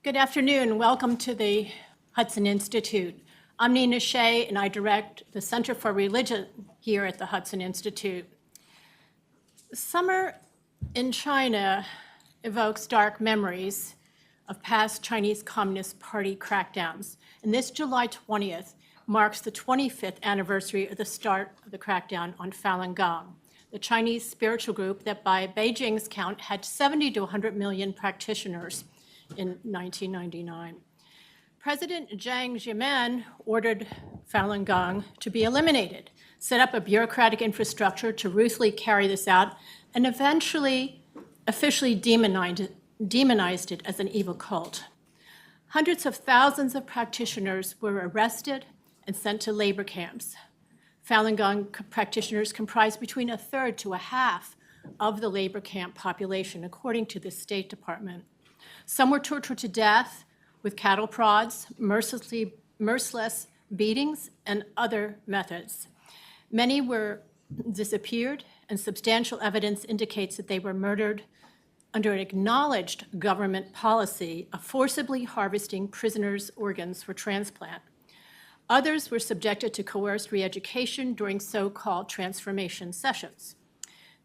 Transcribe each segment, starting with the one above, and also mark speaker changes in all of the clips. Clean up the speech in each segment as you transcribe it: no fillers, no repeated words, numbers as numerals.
Speaker 1: Good afternoon. Welcome to the Hudson Institute. I'm Nina Shea, and I direct the Center for Religion here at the Hudson Institute. Summer in China evokes dark memories of past Chinese Communist Party crackdowns, and this July 20th marks the 25th anniversary of the start of the crackdown on Falun Gong, the Chinese spiritual group that by Beijing's count had 70 to 100 million practitioners in 1999. President Jiang Zemin ordered Falun Gong to be eliminated, set up a bureaucratic infrastructure to ruthlessly carry this out, and eventually officially demonized it as an evil cult. Hundreds of thousands of practitioners were arrested and sent to labor camps. Falun Gong practitioners comprised between a third to a half of the labor camp population, according to the State Department. Some were tortured to death with cattle prods, merciless beatings, and other methods. Many were disappeared, and substantial evidence indicates that they were murdered under an acknowledged government policy of forcibly harvesting prisoners' organs for transplant. Others were subjected to coerced re-education during so-called transformation sessions.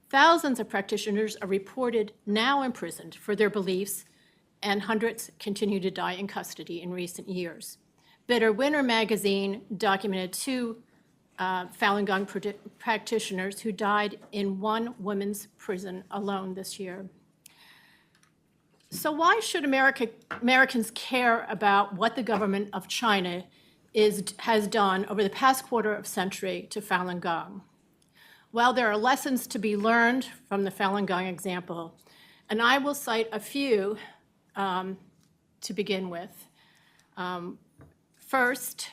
Speaker 1: Thousands of practitioners are reported now imprisoned for their beliefs, and hundreds continue to die in custody in recent years. Bitter Winter magazine documented two Falun Gong practitioners who died in one women's prison alone this year. So why should Americans care about what the government of China has done over the past quarter of a century to Falun Gong? Well, there are lessons to be learned from the Falun Gong example, and I will cite a few to begin with. First,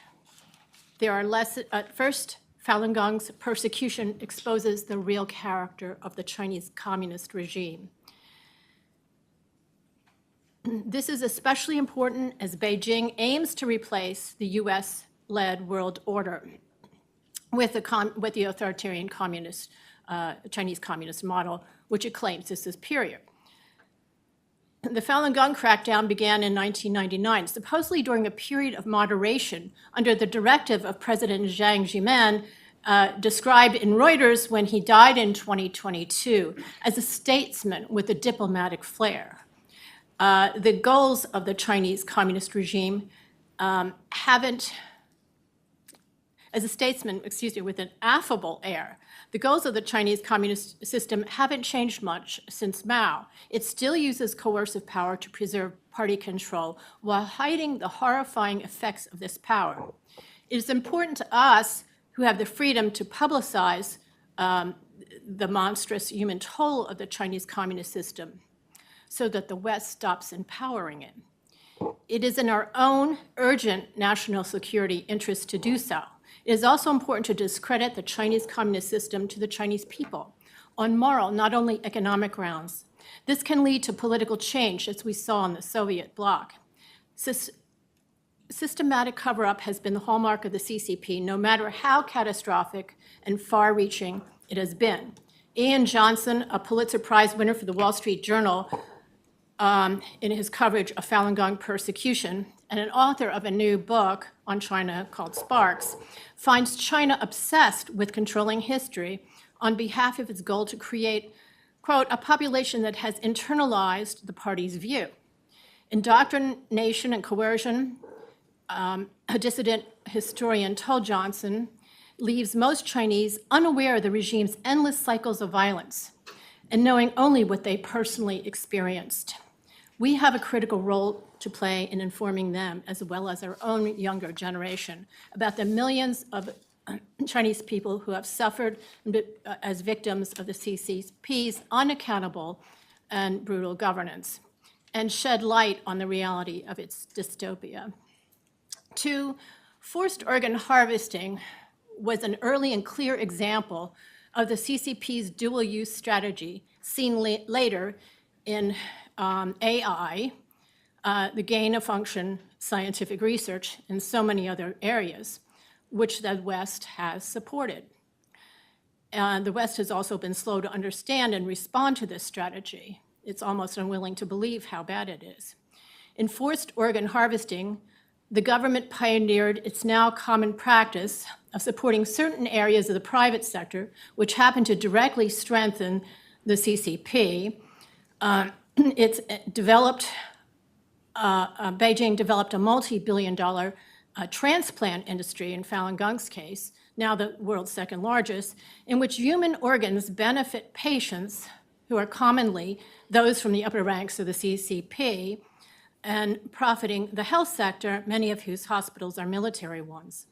Speaker 1: Falun Gong's persecution exposes the real character of the Chinese communist regime. This is especially important as Beijing aims to replace the US-led world order with the authoritarian communist, Chinese communist model, which it claims is superior. The Falun Gong crackdown began in 1999, supposedly during a period of moderation under the directive of President Jiang Zemin, described in Reuters when he died in 2022 as a statesman with a diplomatic flair. The goals of the Chinese communist regime as a statesman, with an affable air, the goals of the Chinese communist system haven't changed much since Mao. It still uses coercive power to preserve party control while hiding the horrifying effects of this power. It is important to us who have the freedom to publicize the monstrous human toll of the Chinese communist system so that the West stops empowering it. It is in our own urgent national security interest to do so. It is also important to discredit the Chinese communist system to the Chinese people on moral, not only economic grounds. This can lead to political change, as we saw in the Soviet bloc. Systematic cover-up has been the hallmark of the CCP, no matter how catastrophic and far-reaching it has been. Ian Johnson, a Pulitzer Prize winner for the Wall Street Journal, in his coverage of Falun Gong persecution, and an author of a new book on China called Sparks, finds China obsessed with controlling history on behalf of its goal to create, quote, a population that has internalized the party's view. Indoctrination and coercion, a dissident historian told Johnson, leaves most Chinese unaware of the regime's endless cycles of violence and knowing only what they personally experienced. We have a critical role to play in informing them, as well as our own younger generation, about the millions of Chinese people who have suffered as victims of the CCP's unaccountable and brutal governance, and shed light on the reality of its dystopia. 2, forced organ harvesting was an early and clear example of the CCP's dual-use strategy, seen later in AI, the gain-of-function scientific research, and so many other areas, which the West has supported. The West has also been slow to understand and respond to this strategy. It's almost unwilling to believe how bad it is. In forced organ harvesting, the government pioneered its now common practice of supporting certain areas of the private sector, which happened to directly strengthen the CCP. Beijing developed a multi-billion-dollar transplant industry in Falun Gong's case, now the world's second largest, in which human organs benefit patients who are commonly those from the upper ranks of the CCP, and profiting the health sector, many of whose hospitals are military ones.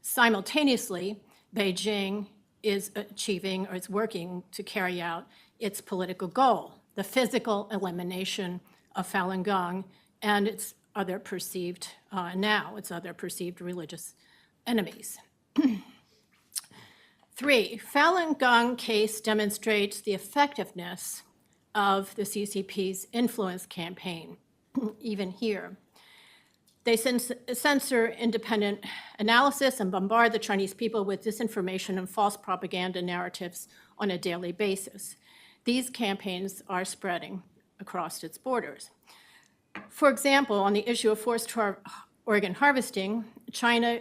Speaker 1: Simultaneously, Beijing is achieving or is working to carry out its political goal, the physical elimination of Falun Gong and its other perceived religious enemies. 3, Falun Gong case demonstrates the effectiveness of the CCP's influence campaign, even here. They censor independent analysis and bombard the Chinese people with disinformation and false propaganda narratives on a daily basis. These campaigns are spreading across its borders. For example, on the issue of forced organ harvesting, China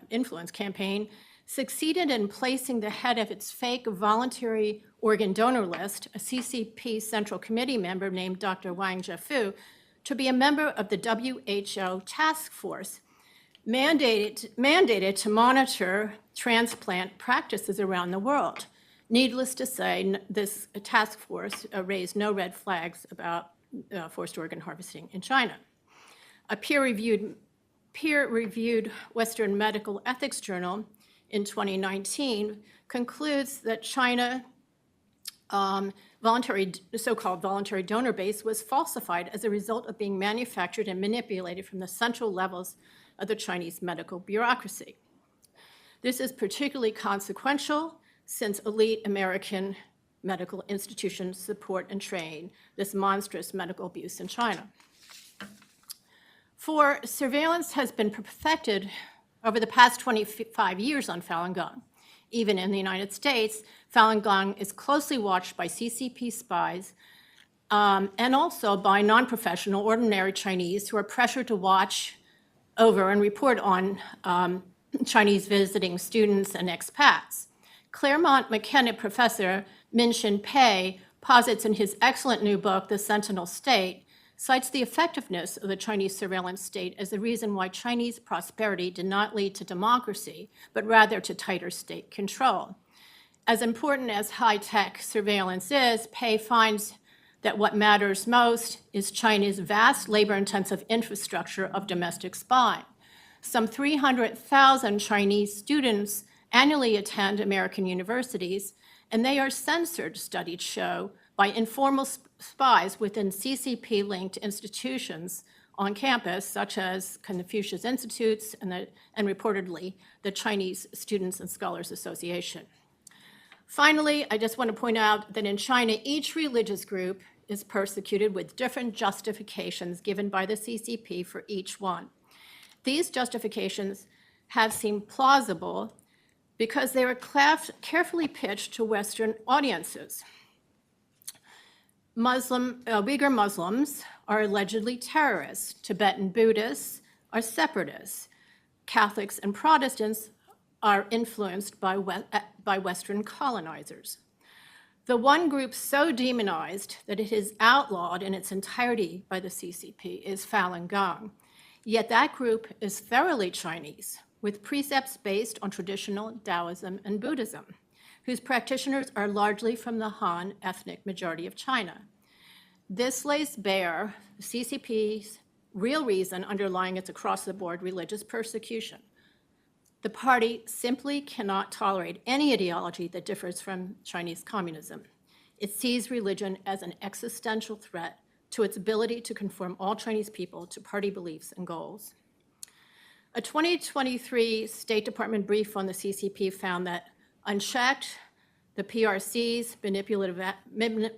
Speaker 1: influence campaign succeeded in placing the head of its fake voluntary organ donor list, a CCP Central Committee member named Dr. Wang Zhefu, to be a member of the WHO task force mandated to monitor transplant practices around the world. Needless to say, this task force raised no red flags about forced organ harvesting in China. A peer-reviewed Western medical ethics journal in 2019 concludes that China so-called voluntary donor base was falsified as a result of being manufactured and manipulated from the central levels of the Chinese medical bureaucracy. This is particularly consequential since elite American medical institutions support and train this monstrous medical abuse in China. 4, surveillance has been perfected over the past 25 years on Falun Gong. Even in the United States, Falun Gong is closely watched by CCP spies and also by non-professional, ordinary Chinese who are pressured to watch over and report on Chinese visiting students and expats. Claremont McKenna professor Min-Shin Pei posits in his excellent new book, The Sentinel State, cites the effectiveness of the Chinese surveillance state as the reason why Chinese prosperity did not lead to democracy, but rather to tighter state control. As important as high-tech surveillance is, Pei finds that what matters most is China's vast labor-intensive infrastructure of domestic spying. Some 300,000 Chinese students annually attend American universities, and they are censored, studies show, by informal spies within CCP-linked institutions on campus, such as Confucius Institutes and reportedly the Chinese Students and Scholars Association. Finally, I just want to point out that in China, each religious group is persecuted with different justifications given by the CCP for each one. These justifications have seemed plausible because they were carefully pitched to Western audiences. Uyghur Muslims are allegedly terrorists. Tibetan Buddhists are separatists. Catholics and Protestants are influenced by Western colonizers. The one group so demonized that it is outlawed in its entirety by the CCP is Falun Gong. Yet that group is thoroughly Chinese, with precepts based on traditional Taoism and Buddhism, whose practitioners are largely from the Han ethnic majority of China. This lays bare the CCP's real reason underlying its across-the-board religious persecution. The party simply cannot tolerate any ideology that differs from Chinese communism. It sees religion as an existential threat to its ability to conform all Chinese people to party beliefs and goals. A 2023 State Department brief on the CCP found that, unchecked, the PRC's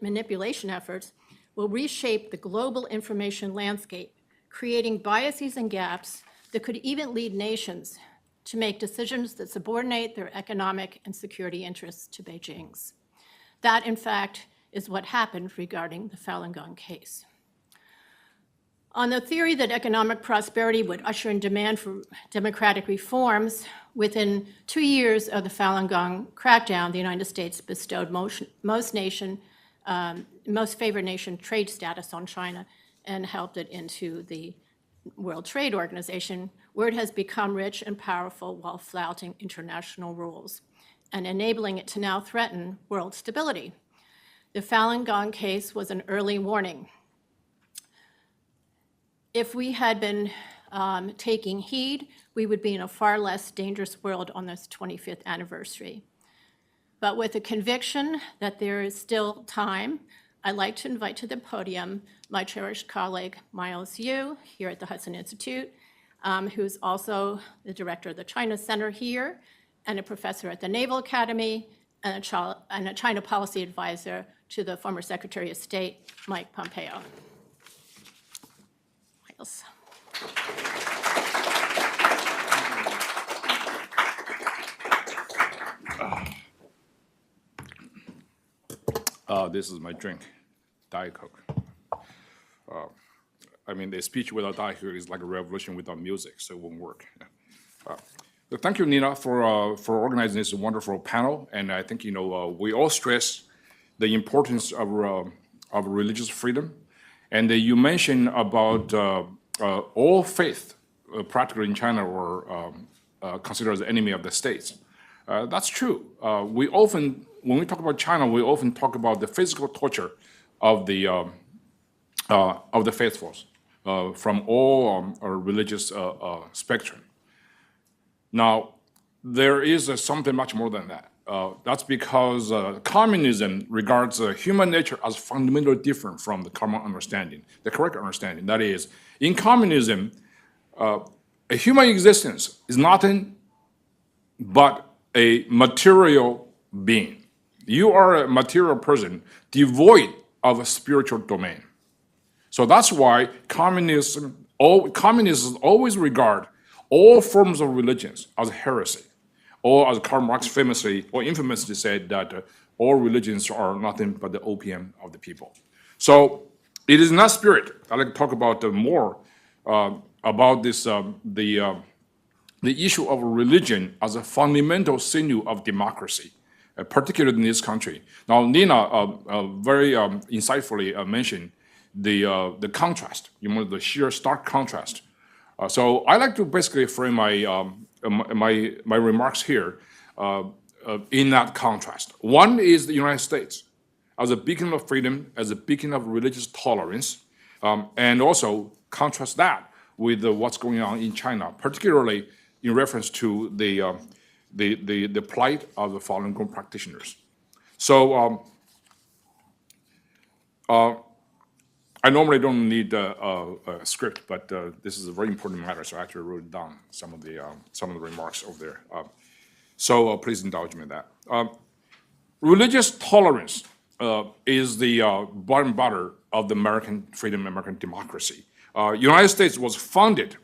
Speaker 1: manipulation efforts will reshape the global information landscape, creating biases and gaps that could even lead nations to make decisions that subordinate their economic and security interests to Beijing's. That, in fact, is what happened regarding the Falun Gong case. On the theory that economic prosperity would usher in demand for democratic reforms, within 2 years of the Falun Gong crackdown, the United States bestowed most favored nation trade status on China and helped it into the World Trade Organization, where it has become rich and powerful while flouting international rules and enabling it to now threaten world stability. The Falun Gong case was an early warning. If we had been taking heed, we would be in a far less dangerous world on this 25th anniversary. But with the conviction that there is still time, I'd like to invite to the podium my cherished colleague, Miles Yu, here at the Hudson Institute, who's also the director of the China Center here, and a professor at the Naval Academy, and a China policy advisor to the former Secretary of State, Mike Pompeo. Miles.
Speaker 2: This is my drink, Diet Coke. I mean, the speech without Diet Coke is like a revolution without music, so it won't work. Thank you, Nina, for organizing this wonderful panel. And I think, we all stress the importance of religious freedom. And you mentioned about all faith, practically in China, were considered as the enemy of the states. That's true. When we talk about China, we often talk about the physical torture of the faithful from all religious spectrum. Now, there is something much more than that. That's because communism regards human nature as fundamentally different from the common understanding, the correct understanding. That is, in communism, a human existence is nothing but a material being. You are a material person devoid of a spiritual domain. So that's why communists always regard all forms of religions as heresy, or as Karl Marx famously or infamously said that all religions are nothing but the opium of the people. So it is in that spirit I'd like to talk about more about this the issue of religion as a fundamental sinew of democracy, particularly in this country. Now, Nina very insightfully mentioned the contrast, the sheer stark contrast. So I like to basically frame my remarks here in that contrast. One is the United States as a beacon of freedom, as a beacon of religious tolerance, and also contrast that with what's going on in China, particularly in reference to the plight of the Falun Gong practitioners. So I normally don't need a script, but this is a very important matter, so I actually wrote down some of the remarks over there. So please indulge me in that. Religious tolerance is the bread and butter of the American freedom, American democracy. United States was founded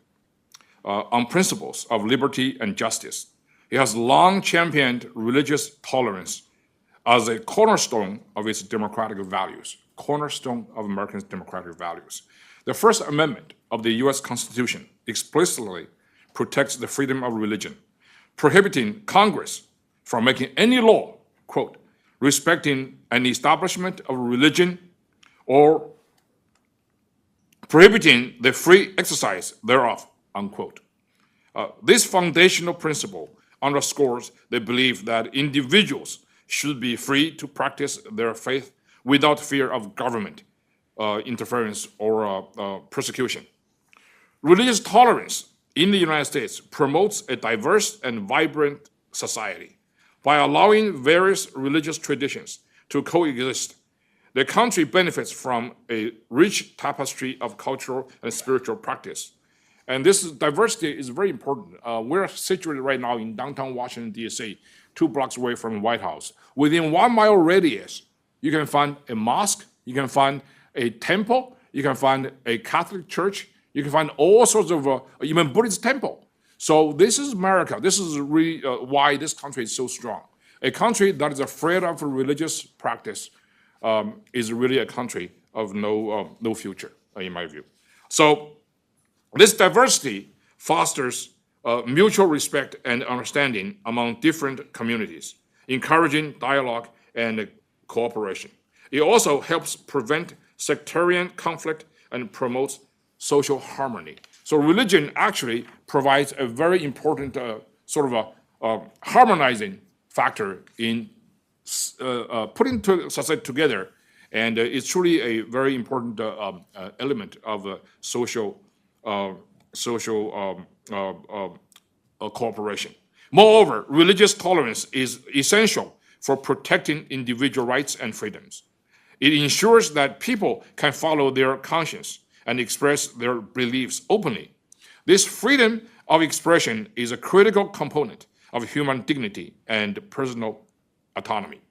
Speaker 2: on principles of liberty and justice. It has long championed religious tolerance as a cornerstone of its democratic values, cornerstone of American democratic values. The First Amendment of the US Constitution explicitly protects the freedom of religion, prohibiting Congress from making any law, quote, respecting an establishment of religion or prohibiting the free exercise thereof, unquote. This foundational principle underscores the belief that individuals should be free to practice their faith without fear of government interference or persecution. Religious tolerance in the United States promotes a diverse and vibrant society. By allowing various religious traditions to coexist, the country benefits from a rich tapestry of cultural and spiritual practice. And this diversity is very important. We're situated right now in downtown Washington, D.C., 2 blocks away from the White House. Within 1 mile radius, you can find a mosque, you can find a temple, you can find a Catholic church, you can find all sorts of, even Buddhist temple. So this is America. This is really why this country is so strong. A country that is afraid of religious practice is really a country of no future, in my view. So this diversity fosters mutual respect and understanding among different communities, encouraging dialogue and cooperation. It also helps prevent sectarian conflict and promotes social harmony. So religion actually provides a very important sort of a harmonizing factor in putting society together, and it's truly a very important element of social cooperation. Moreover, religious tolerance is essential for protecting individual rights and freedoms. It ensures that people can follow their conscience and express their beliefs openly. This freedom of expression is a critical component of human dignity and personal autonomy.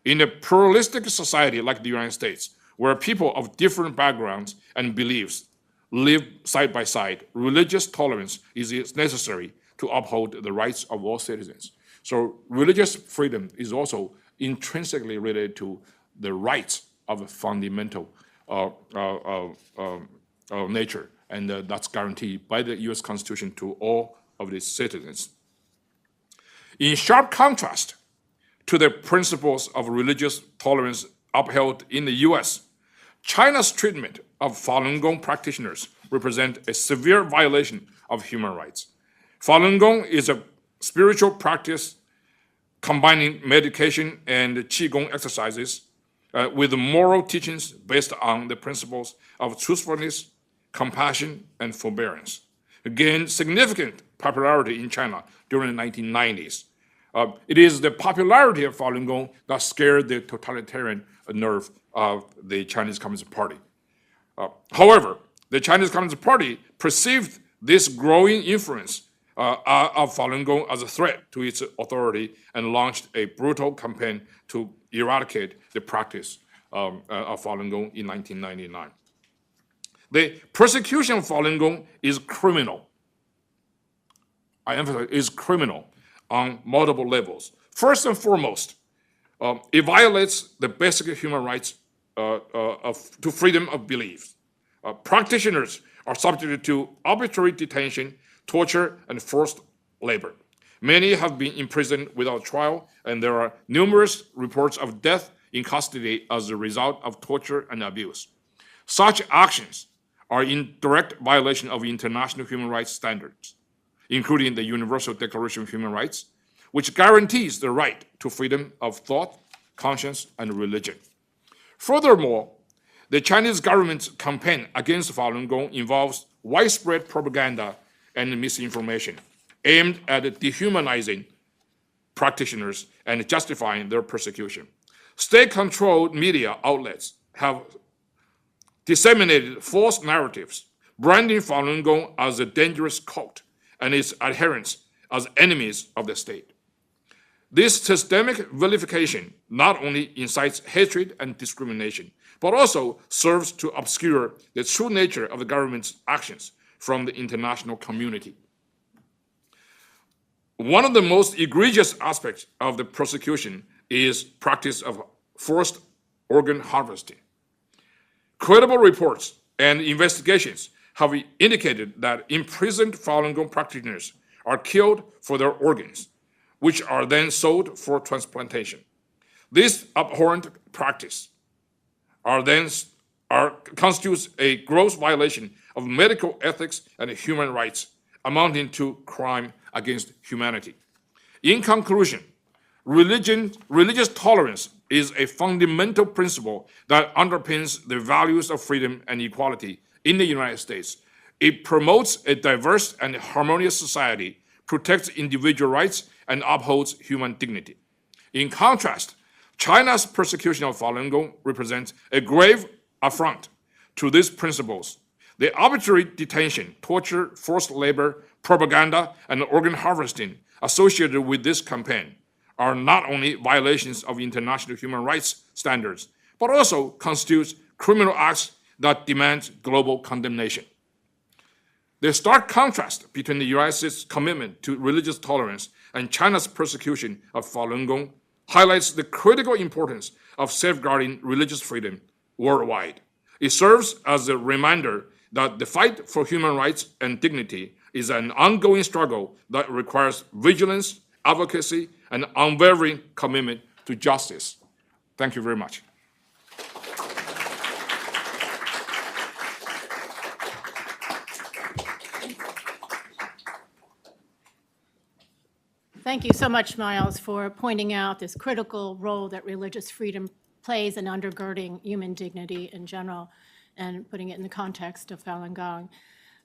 Speaker 2: In a pluralistic society like the United States, where people of different backgrounds and beliefs live side by side, religious tolerance is necessary to uphold the rights of all citizens. So religious freedom is also intrinsically related to the rights of a fundamental nature, and that's guaranteed by the US Constitution to all of its citizens. In sharp contrast to the principles of religious tolerance upheld in the US, China's treatment of Falun Gong practitioners represent a severe violation of human rights. Falun Gong is a spiritual practice combining meditation and Qigong exercises with moral teachings based on the principles of truthfulness, compassion, and forbearance. It gained significant popularity in China during the 1990s. It is the popularity of Falun Gong that scared the totalitarian nerve of the Chinese Communist Party. However, the Chinese Communist Party perceived this growing influence of Falun Gong as a threat to its authority and launched a brutal campaign to eradicate the practice of Falun Gong in 1999. The persecution of Falun Gong is criminal. I emphasize, is criminal on multiple levels. First and foremost, it violates the basic human rights to freedom of belief. Practitioners are subjected to arbitrary detention, torture, and forced labor. Many have been imprisoned without trial, and there are numerous reports of death in custody as a result of torture and abuse. Such actions are in direct violation of international human rights standards, including the Universal Declaration of Human Rights, which guarantees the right to freedom of thought, conscience, and religion. Furthermore, the Chinese government's campaign against Falun Gong involves widespread propaganda and misinformation aimed at dehumanizing practitioners and justifying their persecution. State-controlled media outlets have disseminated false narratives, branding Falun Gong as a dangerous cult and its adherents as enemies of the state. This systemic vilification not only incites hatred and discrimination, but also serves to obscure the true nature of the government's actions from the international community. One of the most egregious aspects of the persecution is practice of forced organ harvesting. Credible reports and investigations have indicated that imprisoned Falun Gong practitioners are killed for their organs, which are then sold for transplantation. This abhorrent practice constitutes a gross violation of medical ethics and human rights, amounting to crime against humanity. In conclusion, religious tolerance is a fundamental principle that underpins the values of freedom and equality in the United States. It promotes a diverse and harmonious society, protects individual rights, and upholds human dignity. In contrast, China's persecution of Falun Gong represents a grave affront to these principles. The arbitrary detention, torture, forced labor, propaganda, and organ harvesting associated with this campaign are not only violations of international human rights standards, but also constitutes criminal acts that demand global condemnation. The stark contrast between the United States' commitment to religious tolerance and China's persecution of Falun Gong highlights the critical importance of safeguarding religious freedom worldwide. It serves as a reminder that the fight for human rights and dignity is an ongoing struggle that requires vigilance, advocacy, and unwavering commitment to justice. Thank you very much.
Speaker 1: Thank you so much, Miles, for pointing out this critical role that religious freedom plays in undergirding human dignity in general and putting it in the context of Falun Gong.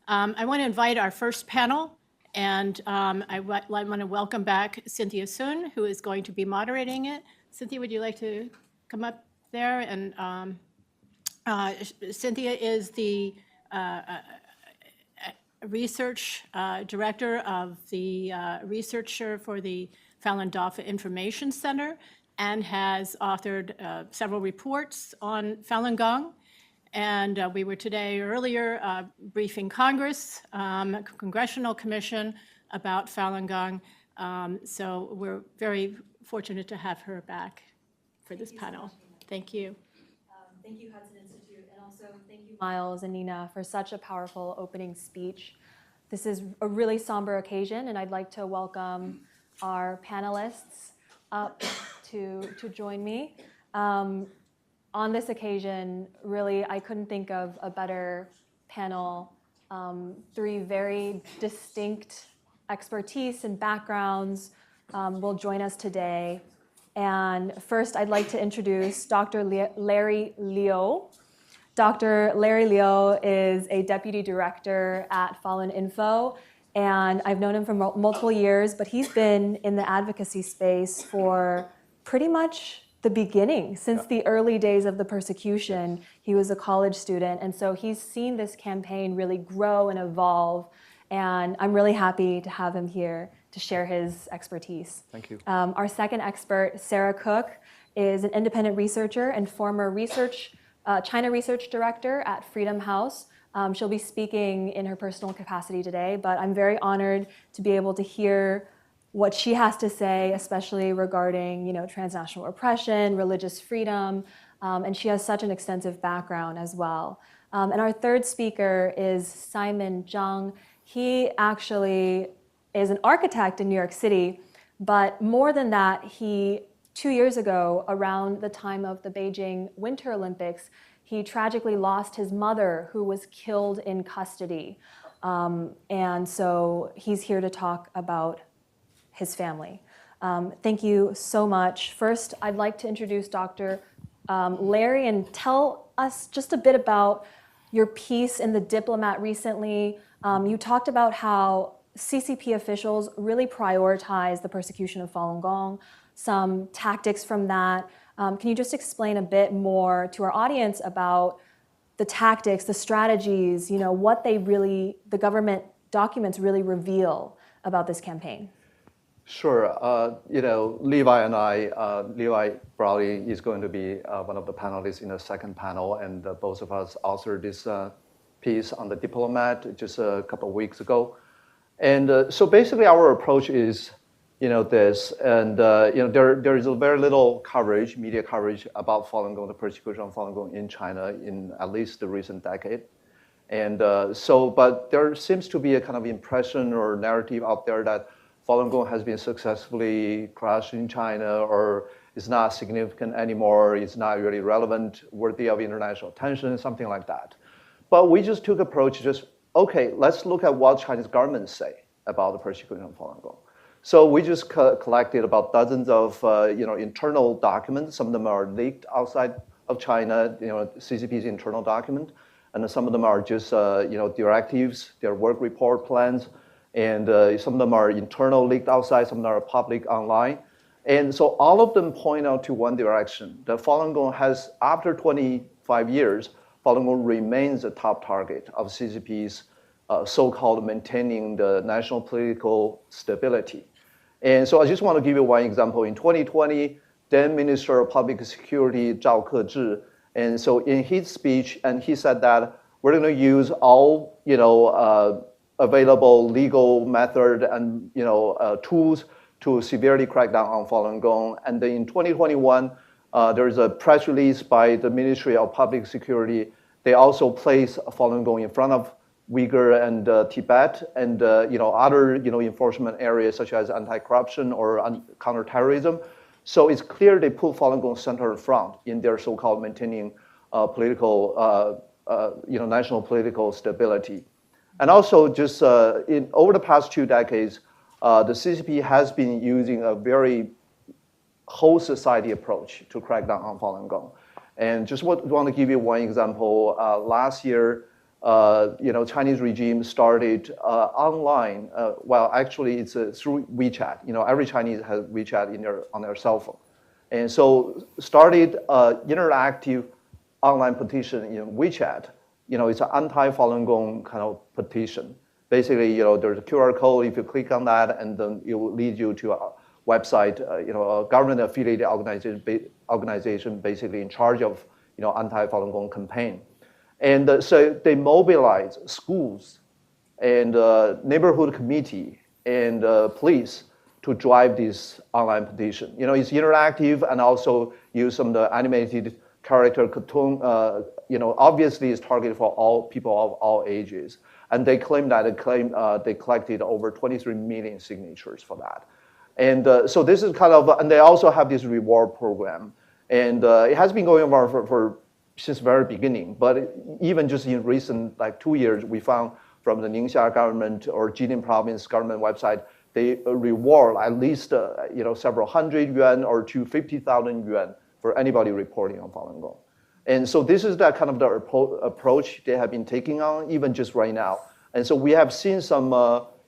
Speaker 1: I want to invite our first panel, and I want to welcome back Cynthia Sun, who is going to be moderating it. Cynthia, would you like to come up there? And Cynthia is the research director of the researcher for the Falun Dafa Information Center and has authored several reports on Falun Gong. And we were today earlier briefing Congress, Congressional Commission about Falun Gong. So we're very fortunate to have her back for this panel. Thank you.
Speaker 3: Thank you, Hudson Institute, and also thank you, Miles and Nina, for such a powerful opening speech. This is a really somber occasion, and I'd like to welcome our panelists up to join me. On this occasion, really, I couldn't think of a better panel. Three very distinct expertise and backgrounds will join us today. And first, I'd like to introduce Dr. Larry Liu. Dr. Larry Liu is a deputy director at Falun Info, and I've known him for multiple years, but he's been in the advocacy space for pretty much the beginning, since the early days of the persecution. He was a college student, and so he's seen this campaign really grow and evolve, and I'm really happy to have him here to share his expertise.
Speaker 4: Thank you.
Speaker 3: Our second expert, Sarah Cook, is an independent researcher and former China research director at Freedom House. She'll be speaking in her personal capacity today, but I'm very honored to be able to hear what she has to say, especially regarding transnational repression, religious freedom, and she has such an extensive background as well. And our third speaker is Simon Zhang. He actually is an architect in New York City, but more than that, 2 years ago, around the time of the Beijing Winter Olympics, he tragically lost his mother, who was killed in custody. And so he's here to talk about his family. Thank you so much. First, I'd like to introduce Dr. Larry and tell us just a bit about your piece in The Diplomat recently. You talked about how CCP officials really prioritize the persecution of Falun Gong, some tactics from that. Can you just explain a bit more to our audience about the tactics, the strategies, what the government documents really reveal about this campaign?
Speaker 4: Sure. Levi and I, Levi probably is going to be one of the panelists in the second panel, and both of us authored this piece on The Diplomat just a couple of weeks ago. And so basically our approach is, this, and there is a very little coverage, media coverage about Falun Gong, the persecution of Falun Gong in China in at least the recent decade. And but there seems to be a kind of impression or narrative out there that Falun Gong has been successfully crushed in China, or is not significant anymore, is not really relevant, worthy of international attention, something like that. But we just took approach, okay, let's look at what Chinese governments say about the persecution of Falun Gong. So we just collected about dozens of internal documents. Some of them are leaked outside of China, CCP's internal document, and some of them are just directives, their work report plans, and some of them are internal, leaked outside, some of them are public online. And so all of them point out to one direction. The Falun Gong has, after 25 years, Falun Gong remains a top target of CCP's so-called maintaining the national political stability. And so I just want to give you one example. In 2020, then Minister of Public Security Zhao Kezhi, and so in his speech, and he said that we're going to use all available legal method and tools to severely crack down on Falun Gong. And then in 2021, there is a press release by the Ministry of Public Security They also place Falun Gong in front of Uyghur and Tibet and other enforcement areas such as anti-corruption or counterterrorism. So it's clear they put Falun Gong center in front in their so-called maintaining national political stability. And also just over the past 2 decades, the CCP has been using a very whole society approach to crack down on Falun Gong. And just want to give you one example. Last year, Chinese regime started online. Well, actually, it's through WeChat. Every Chinese has WeChat on their cell phone, and so started interactive online petition in WeChat. It's an anti-Falun Gong kind of petition. Basically, there's a QR code. If you click on that, and then it will lead you to a website. A government-affiliated organization basically in charge of anti-Falun Gong campaign. And so they mobilize schools and neighborhood committee and police to drive this online petition. It's interactive and also use some of the animated character cartoon. Obviously it's targeted for all people of all ages. And they claim that they collected over 23 million signatures for that. And so this is kind of, and they also have this reward program. And it has been going on for since the very beginning, but even just in recent 2 years, we found from the Ningxia government or Jilin province government website, they reward at least several hundred yuan or to 50,000 yuan for anybody reporting on Falun Gong. And so this is that kind of the approach they have been taking on even just right now. And so we have seen some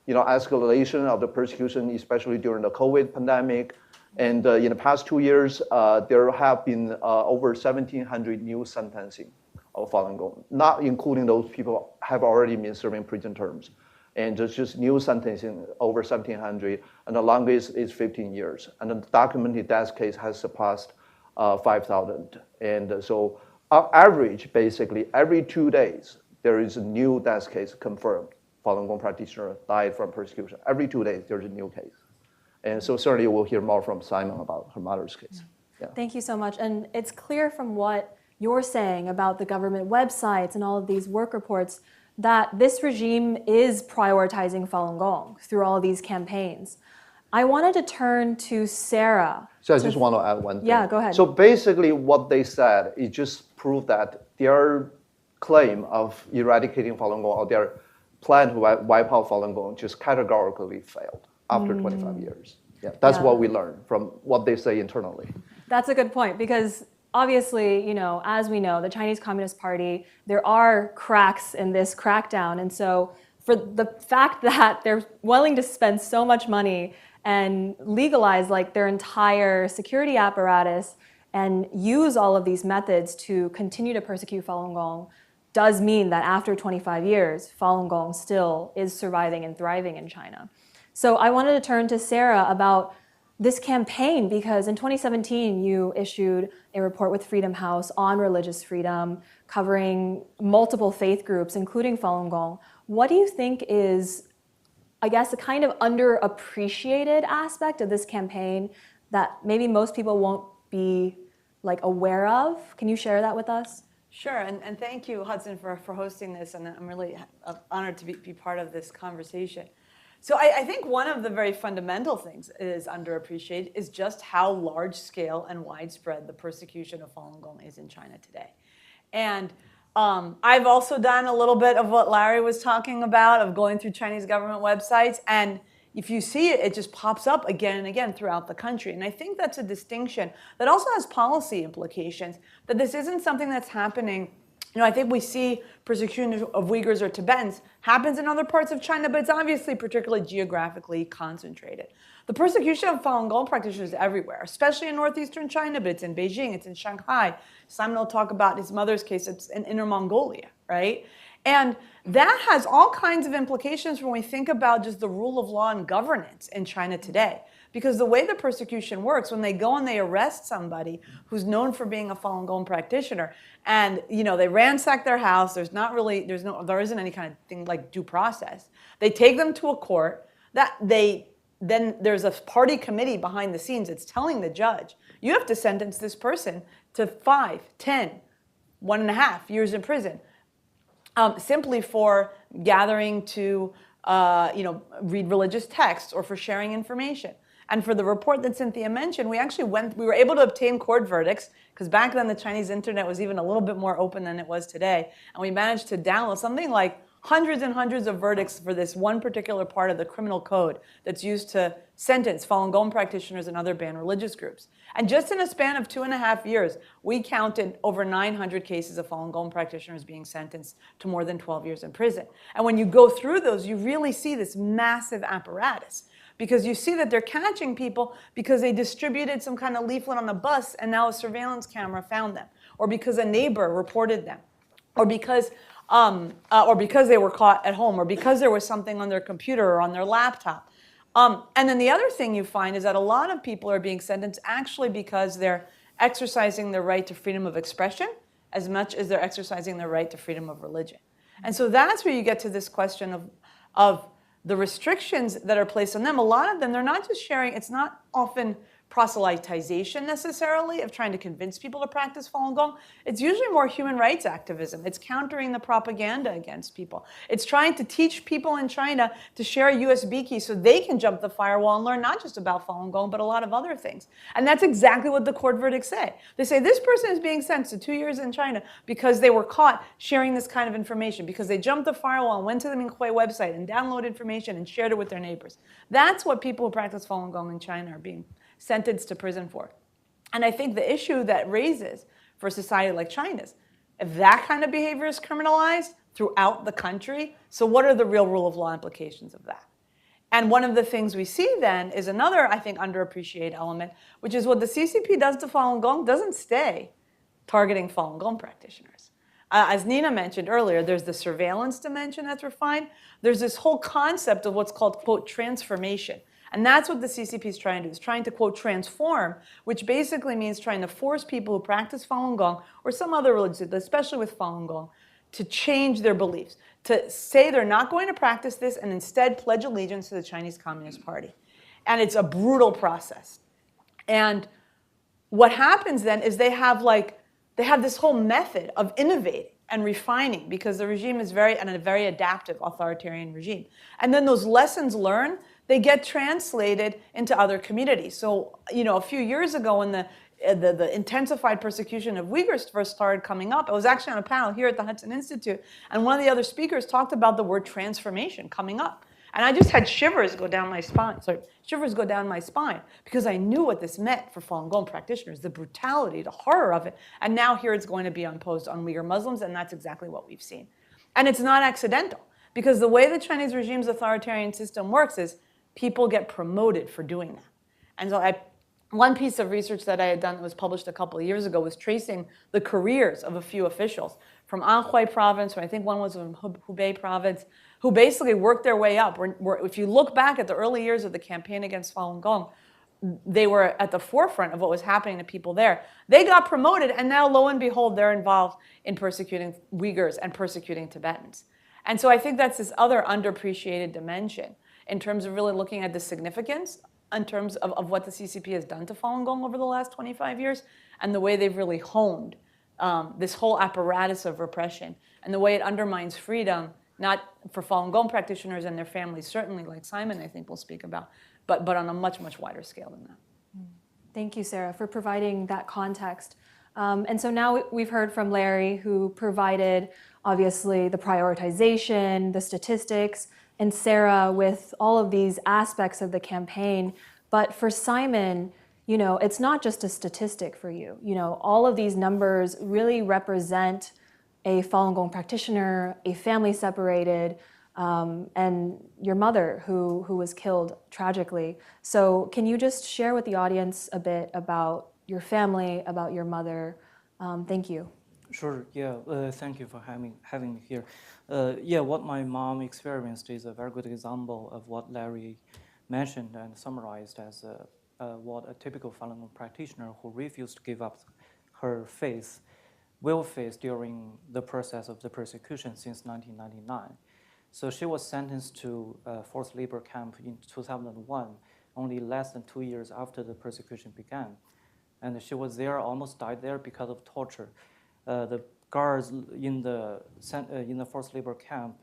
Speaker 4: escalation of the persecution, especially during the COVID pandemic. And in the past 2 years, there have been over 1,700 new sentencing of Falun Gong, not including those people have already been serving prison terms. And just new sentencing over 1,700, and the longest is 15 years. And the documented death case has surpassed 5,000. And so on average, basically, every 2 days, there is a new death case confirmed. Falun Gong practitioner died from persecution. Every 2 days, there's a new case. And so certainly we'll hear more from Simon about her mother's case. Yeah.
Speaker 3: Thank you so much. And it's clear from what you're saying about the government websites and all of these work reports that this regime is prioritizing Falun Gong through all of these campaigns. I wanted to turn to Sarah.
Speaker 4: So I just want to add one thing.
Speaker 3: Yeah, go ahead.
Speaker 4: So basically what they said, it just proved that their claim of eradicating Falun Gong or their plan to wipe out Falun Gong just categorically failed after 25 years. Yeah, that's what we learned from what they say internally.
Speaker 3: That's a good point because obviously, as we know, the Chinese Communist Party, there are cracks in this crackdown. And so for the fact that they're willing to spend so much money and legalize their entire security apparatus and use all of these methods to continue to persecute Falun Gong does mean that after 25 years, Falun Gong still is surviving and thriving in China. So I wanted to turn to Sarah about this campaign because in 2017, you issued a report with Freedom House on religious freedom, covering multiple faith groups, including Falun Gong. What do you think is, I guess, a kind of underappreciated aspect of this campaign that maybe most people won't be aware of? Can you share that with us?
Speaker 5: Sure, and thank you, Hudson, for hosting this, and I'm really honored to be part of this conversation. So I think one of the very fundamental things is underappreciated is just how large scale and widespread the persecution of Falun Gong is in China today. And I've also done a little bit of what Larry was talking about, of going through Chinese government websites. And if you see it, it just pops up again and again throughout the country. And I think that's a distinction that also has policy implications, that this isn't something that's happening. I think we see persecution of Uyghurs or Tibetans happens in other parts of China, but it's obviously particularly geographically concentrated. The persecution of Falun Gong practitioners is everywhere, especially in northeastern China, but it's in Beijing, it's in Shanghai. Simon will talk about his mother's case, it's in Inner Mongolia, right? And that has all kinds of implications when we think about just the rule of law and governance in China today. Because the way the persecution works, when they go and they arrest somebody who's known for being a Falun Gong practitioner, and they ransack their house, there isn't any kind of thing like due process. They take them to a court. Then there's a party committee behind the scenes that's telling the judge, you have to sentence this person to 5, 10, 1.5 years in prison. simply for gathering to read religious texts or for sharing information. And for the report that Cynthia mentioned, we were able to obtain court verdicts, because back then the Chinese internet was even a little bit more open than it was today. And we managed to download something like hundreds and hundreds of verdicts for this one particular part of the criminal code that's used to sentence Falun Gong practitioners and other banned religious groups. And just in a span of 2.5 years, we counted over 900 cases of Falun Gong practitioners being sentenced to more than 12 years in prison. And when you go through those, you really see this massive apparatus, because you see that they're catching people because they distributed some kind of leaflet on a bus and now a surveillance camera found them, or because a neighbor reported them, or because they were caught at home, or because there was something on their computer or on their laptop. And then the other thing you find is that a lot of people are being sentenced actually because they're exercising their right to freedom of expression as much as they're exercising their right to freedom of religion. And so that's where you get to this question of the restrictions that are placed on them. A lot of them, they're not just sharing, it's not often proselytization necessarily of trying to convince people to practice Falun Gong. It's usually more human rights activism. It's countering the propaganda against people. It's trying to teach people in China to share a USB key so they can jump the firewall and learn not just about Falun Gong, but a lot of other things. And that's exactly what the court verdicts say. They say this person is being sentenced to 2 years in China because they were caught sharing this kind of information, because they jumped the firewall and went to the Minghui website and downloaded information and shared it with their neighbors. That's what people who practice Falun Gong in China are being sentenced to prison for. And I think the issue that raises for a society like China's, if that kind of behavior is criminalized throughout the country, so what are the real rule of law implications of that? And one of the things we see then is another, I think, underappreciated element, which is what the CCP does to Falun Gong doesn't stay targeting Falun Gong practitioners. As Nina mentioned earlier, there's the surveillance dimension that's refined. There's this whole concept of what's called, quote, transformation. And that's what the CCP is trying to do. It's trying to, quote, transform, which basically means trying to force people who practice Falun Gong or some other religion, especially with Falun Gong, to change their beliefs, to say they're not going to practice this and instead pledge allegiance to the Chinese Communist Party. And it's a brutal process. And what happens then is they have this whole method of innovating and refining, because the regime is a very adaptive authoritarian regime. And then those lessons learned, they get translated into other communities. So, a few years ago when the intensified persecution of Uyghurs first started coming up, I was actually on a panel here at the Hudson Institute, and one of the other speakers talked about the word transformation coming up. And I just had shivers go down my spine, because I knew what this meant for Falun Gong practitioners, the brutality, the horror of it. And now here it's going to be imposed on Uyghur Muslims, and that's exactly what we've seen. And it's not accidental, because the way the Chinese regime's authoritarian system works is people get promoted for doing that. And so one piece of research that I had done that was published a couple of years ago was tracing the careers of a few officials from Anhui province, or I think one was from Hubei province, who basically worked their way up. If you look back at the early years of the campaign against Falun Gong, they were at the forefront of what was happening to people there. They got promoted, and now, lo and behold, they're involved in persecuting Uyghurs and persecuting Tibetans. And so I think that's this other underappreciated dimension in terms of really looking at the significance in terms of what the CCP has done to Falun Gong over the last 25 years, and the way they've really honed this whole apparatus of repression, and the way it undermines freedom, not for Falun Gong practitioners and their families, certainly, like Simon, I think, will speak about, but on a much, much wider scale than that.
Speaker 3: Thank you, Sarah, for providing that context. And so now we've heard from Larry, who provided, obviously, the prioritization, the statistics, and Sarah with all of these aspects of the campaign. But for Simon, it's not just a statistic for you. All of these numbers really represent a Falun Gong practitioner, a family separated, and your mother who was killed tragically. So can you just share with the audience a bit about your family, about your mother? Thank you.
Speaker 6: Sure, yeah, thank you for having me here. What my mom experienced is a very good example of what Larry mentioned and summarized as what a typical Falun Gong practitioner who refused to give up her faith will face during the process of the persecution since 1999. So she was sentenced to forced labor camp in 2001, only less than 2 years after the persecution began. And she was there, almost died there because of torture. The guards in the forced labor camp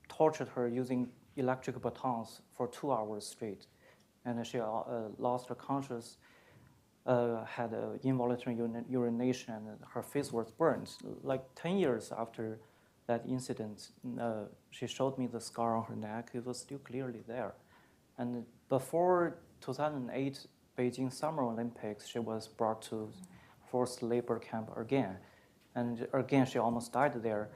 Speaker 6: tortured her using electric batons for 2 hours straight, and she lost her conscious, had involuntary urination, and her face was burned. Like 10 years after that incident, she showed me the scar on her neck. It was still clearly there. And before 2008 Beijing Summer Olympics, she was brought to forced labor camp again. And again, she almost died there.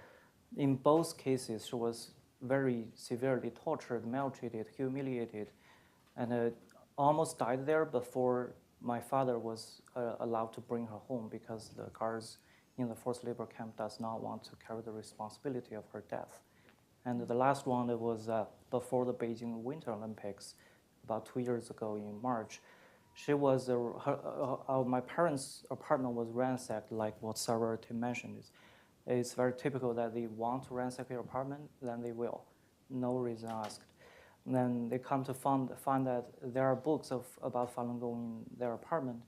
Speaker 6: In both cases, she was very severely tortured, maltreated, humiliated, and almost died there before my father was allowed to bring her home, because the guards in the forced labor camp does not want to carry the responsibility of her death. And the last one was before the Beijing Winter Olympics, about 2 years ago in March. She was, my parents' apartment was ransacked, like what Sarah mentioned. It's very typical that they want to ransack your apartment, then they will, no reason asked. And then they come to find that there are books about Falun Gong in their apartment,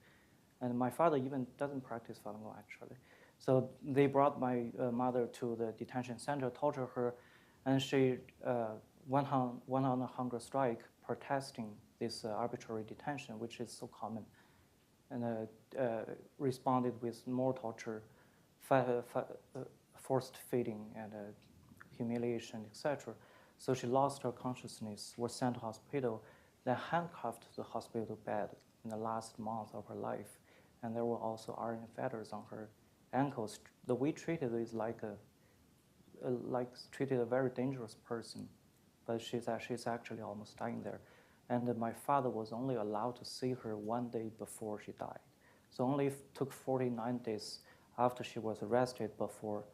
Speaker 6: and my father even doesn't practice Falun Gong actually. So they brought my mother to the detention center, tortured her, and she went on a hunger strike protesting this arbitrary detention, which is so common, and responded with more torture, forced feeding, and humiliation, etc. So she lost her consciousness, was sent to hospital, then handcuffed to the hospital bed in the last month of her life. And there were also iron fetters on her ankles. The way treated is like treated a very dangerous person, but she's actually almost dying there. And my father was only allowed to see her 1 day before she died. So only took 49 days after she was arrested before,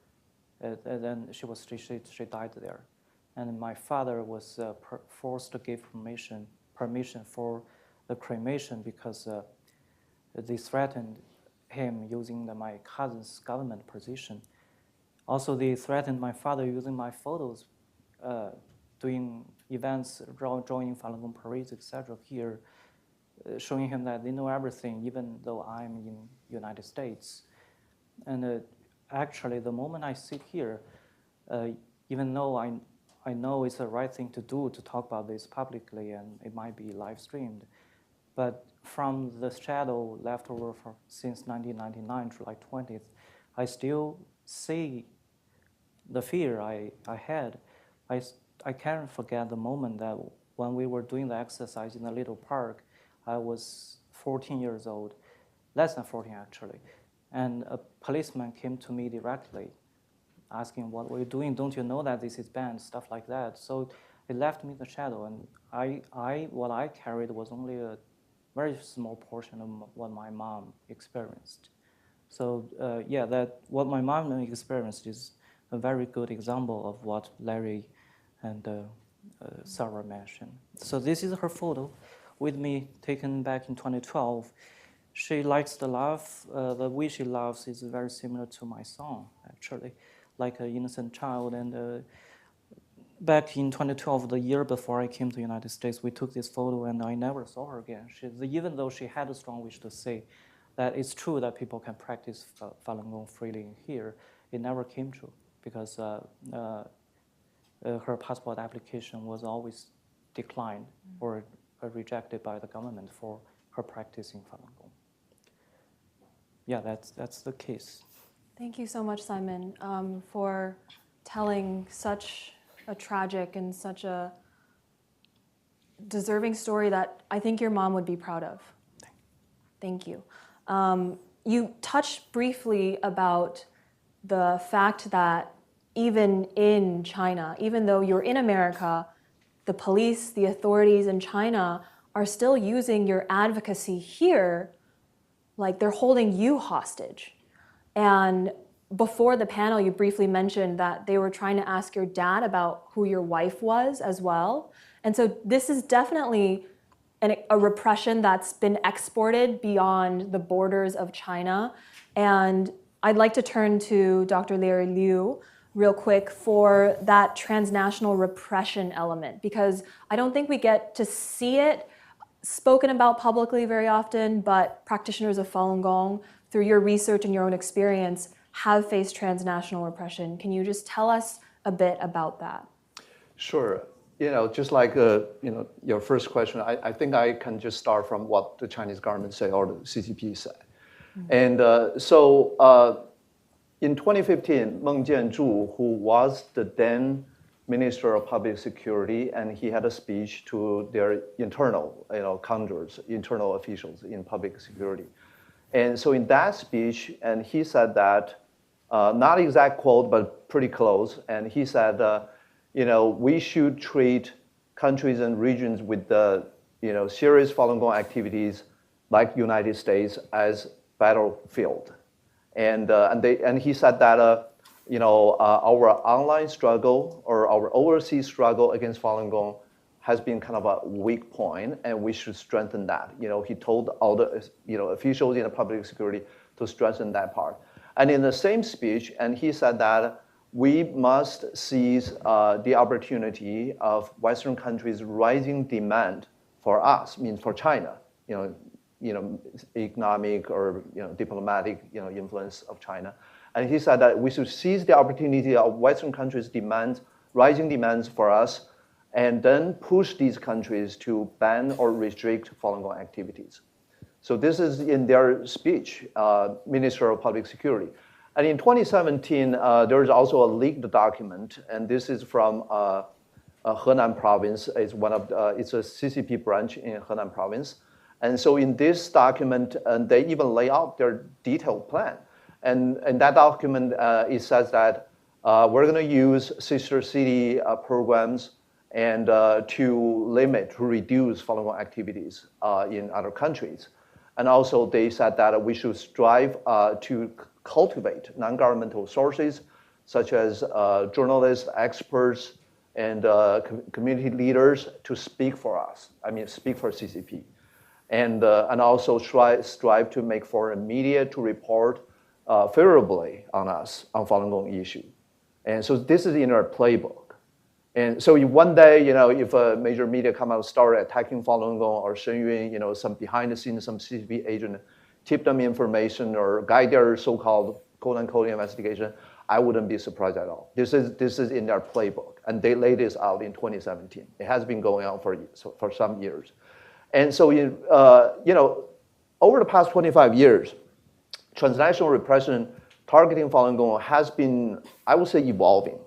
Speaker 6: then she died there. And my father was forced to give permission for the cremation because they threatened him using my cousin's government position. Also, they threatened my father using my photos, doing events, joining Falun Gong parades, etc. here, showing him that they know everything, even though I'm in United States. And actually, the moment I sit here, even though I know it's the right thing to do to talk about this publicly and it might be live streamed, but from the shadow left over since 1999, July 20th, I still see the fear I had. I can't forget the moment that when we were doing the exercise in the little park, I was 14 years old, less than 14 actually, and a policeman came to me directly asking, what were you doing? Don't you know that this is banned? Stuff like that. So it left me in the shadow, and what I carried was only a very small portion of what my mom experienced. So that what my mom experienced is a very good example of what Larry and Sarah mentioned. So this is her photo with me, taken back in 2012. She likes to laugh. The way she laughs is very similar to my song, actually, like an innocent child. And back in 2012, the year before I came to the United States, we took this photo, and I never saw her again. Even though she had a strong wish to say that it's true that people can practice Falun Gong freely here, it never came true because her passport application was always declined or rejected by the government for her practicing Falun Gong. Yeah, that's the case.
Speaker 3: Thank you so much, Simon, for telling such a tragic and such a deserving story that I think your mom would be proud of. Thank you. You touched briefly about the fact that even in China, even though you're in America, the police, the authorities in China are still using your advocacy here, like they're holding you hostage. And before the panel, you briefly mentioned that they were trying to ask your dad about who your wife was as well. And so this is definitely a repression that's been exported beyond the borders of China. And I'd like to turn to Dr. Larry Liu real quick for that transnational repression element, because I don't think we get to see it spoken about publicly very often, but practitioners of Falun Gong, through your research and your own experience, have faced transnational repression. Can you just tell us a bit about that?
Speaker 4: Sure. Just like your first question, I think I can just start from what the Chinese government say or the CCP said. And in 2015, Meng Jianzhu, who was the then Minister of Public Security, and he had a speech to their internal, cadres, internal officials in public security. And so in that speech, and he said that, not exact quote, but pretty close, and he said, we should treat countries and regions with the, serious Falun Gong activities like United States as battlefield. And he said that, our online struggle or our overseas struggle against Falun Gong has been kind of a weak point, and we should strengthen that. He told all the officials in the public security to strengthen that part. And in the same speech, and he said that we must seize the opportunity of Western countries' rising demand for us, means for China, economic or diplomatic influence of China. And he said that we should seize the opportunity of Western countries' demands, rising demands for us, and then push these countries to ban or restrict Falun Gong activities. So this is in their speech, Minister of Public Security. And in 2017, there is also a leaked document, and this is from Henan province. It's it's a CCP branch in Henan province. And so in this document, they even lay out their detailed plan. And in that document, it says that we're going to use sister city programs and to reduce Falun Gong activities in other countries. And also they said that we should strive to cultivate non-governmental sources such as journalists, experts, and community leaders to speak for us, speak for CCP. And also strive to make foreign media to report favorably on us on Falun Gong issue. And so this is in our playbook. And so one day, if a major media come out start attacking Falun Gong or Shenyun, some behind the scenes, some CCP agent tip them information or guide their so-called quote-unquote investigation, I wouldn't be surprised at all. This is in their playbook, and they laid this out in 2017. It has been going on for some years. And so, over the past 25 years, transnational repression targeting Falun Gong has been, I would say, evolving.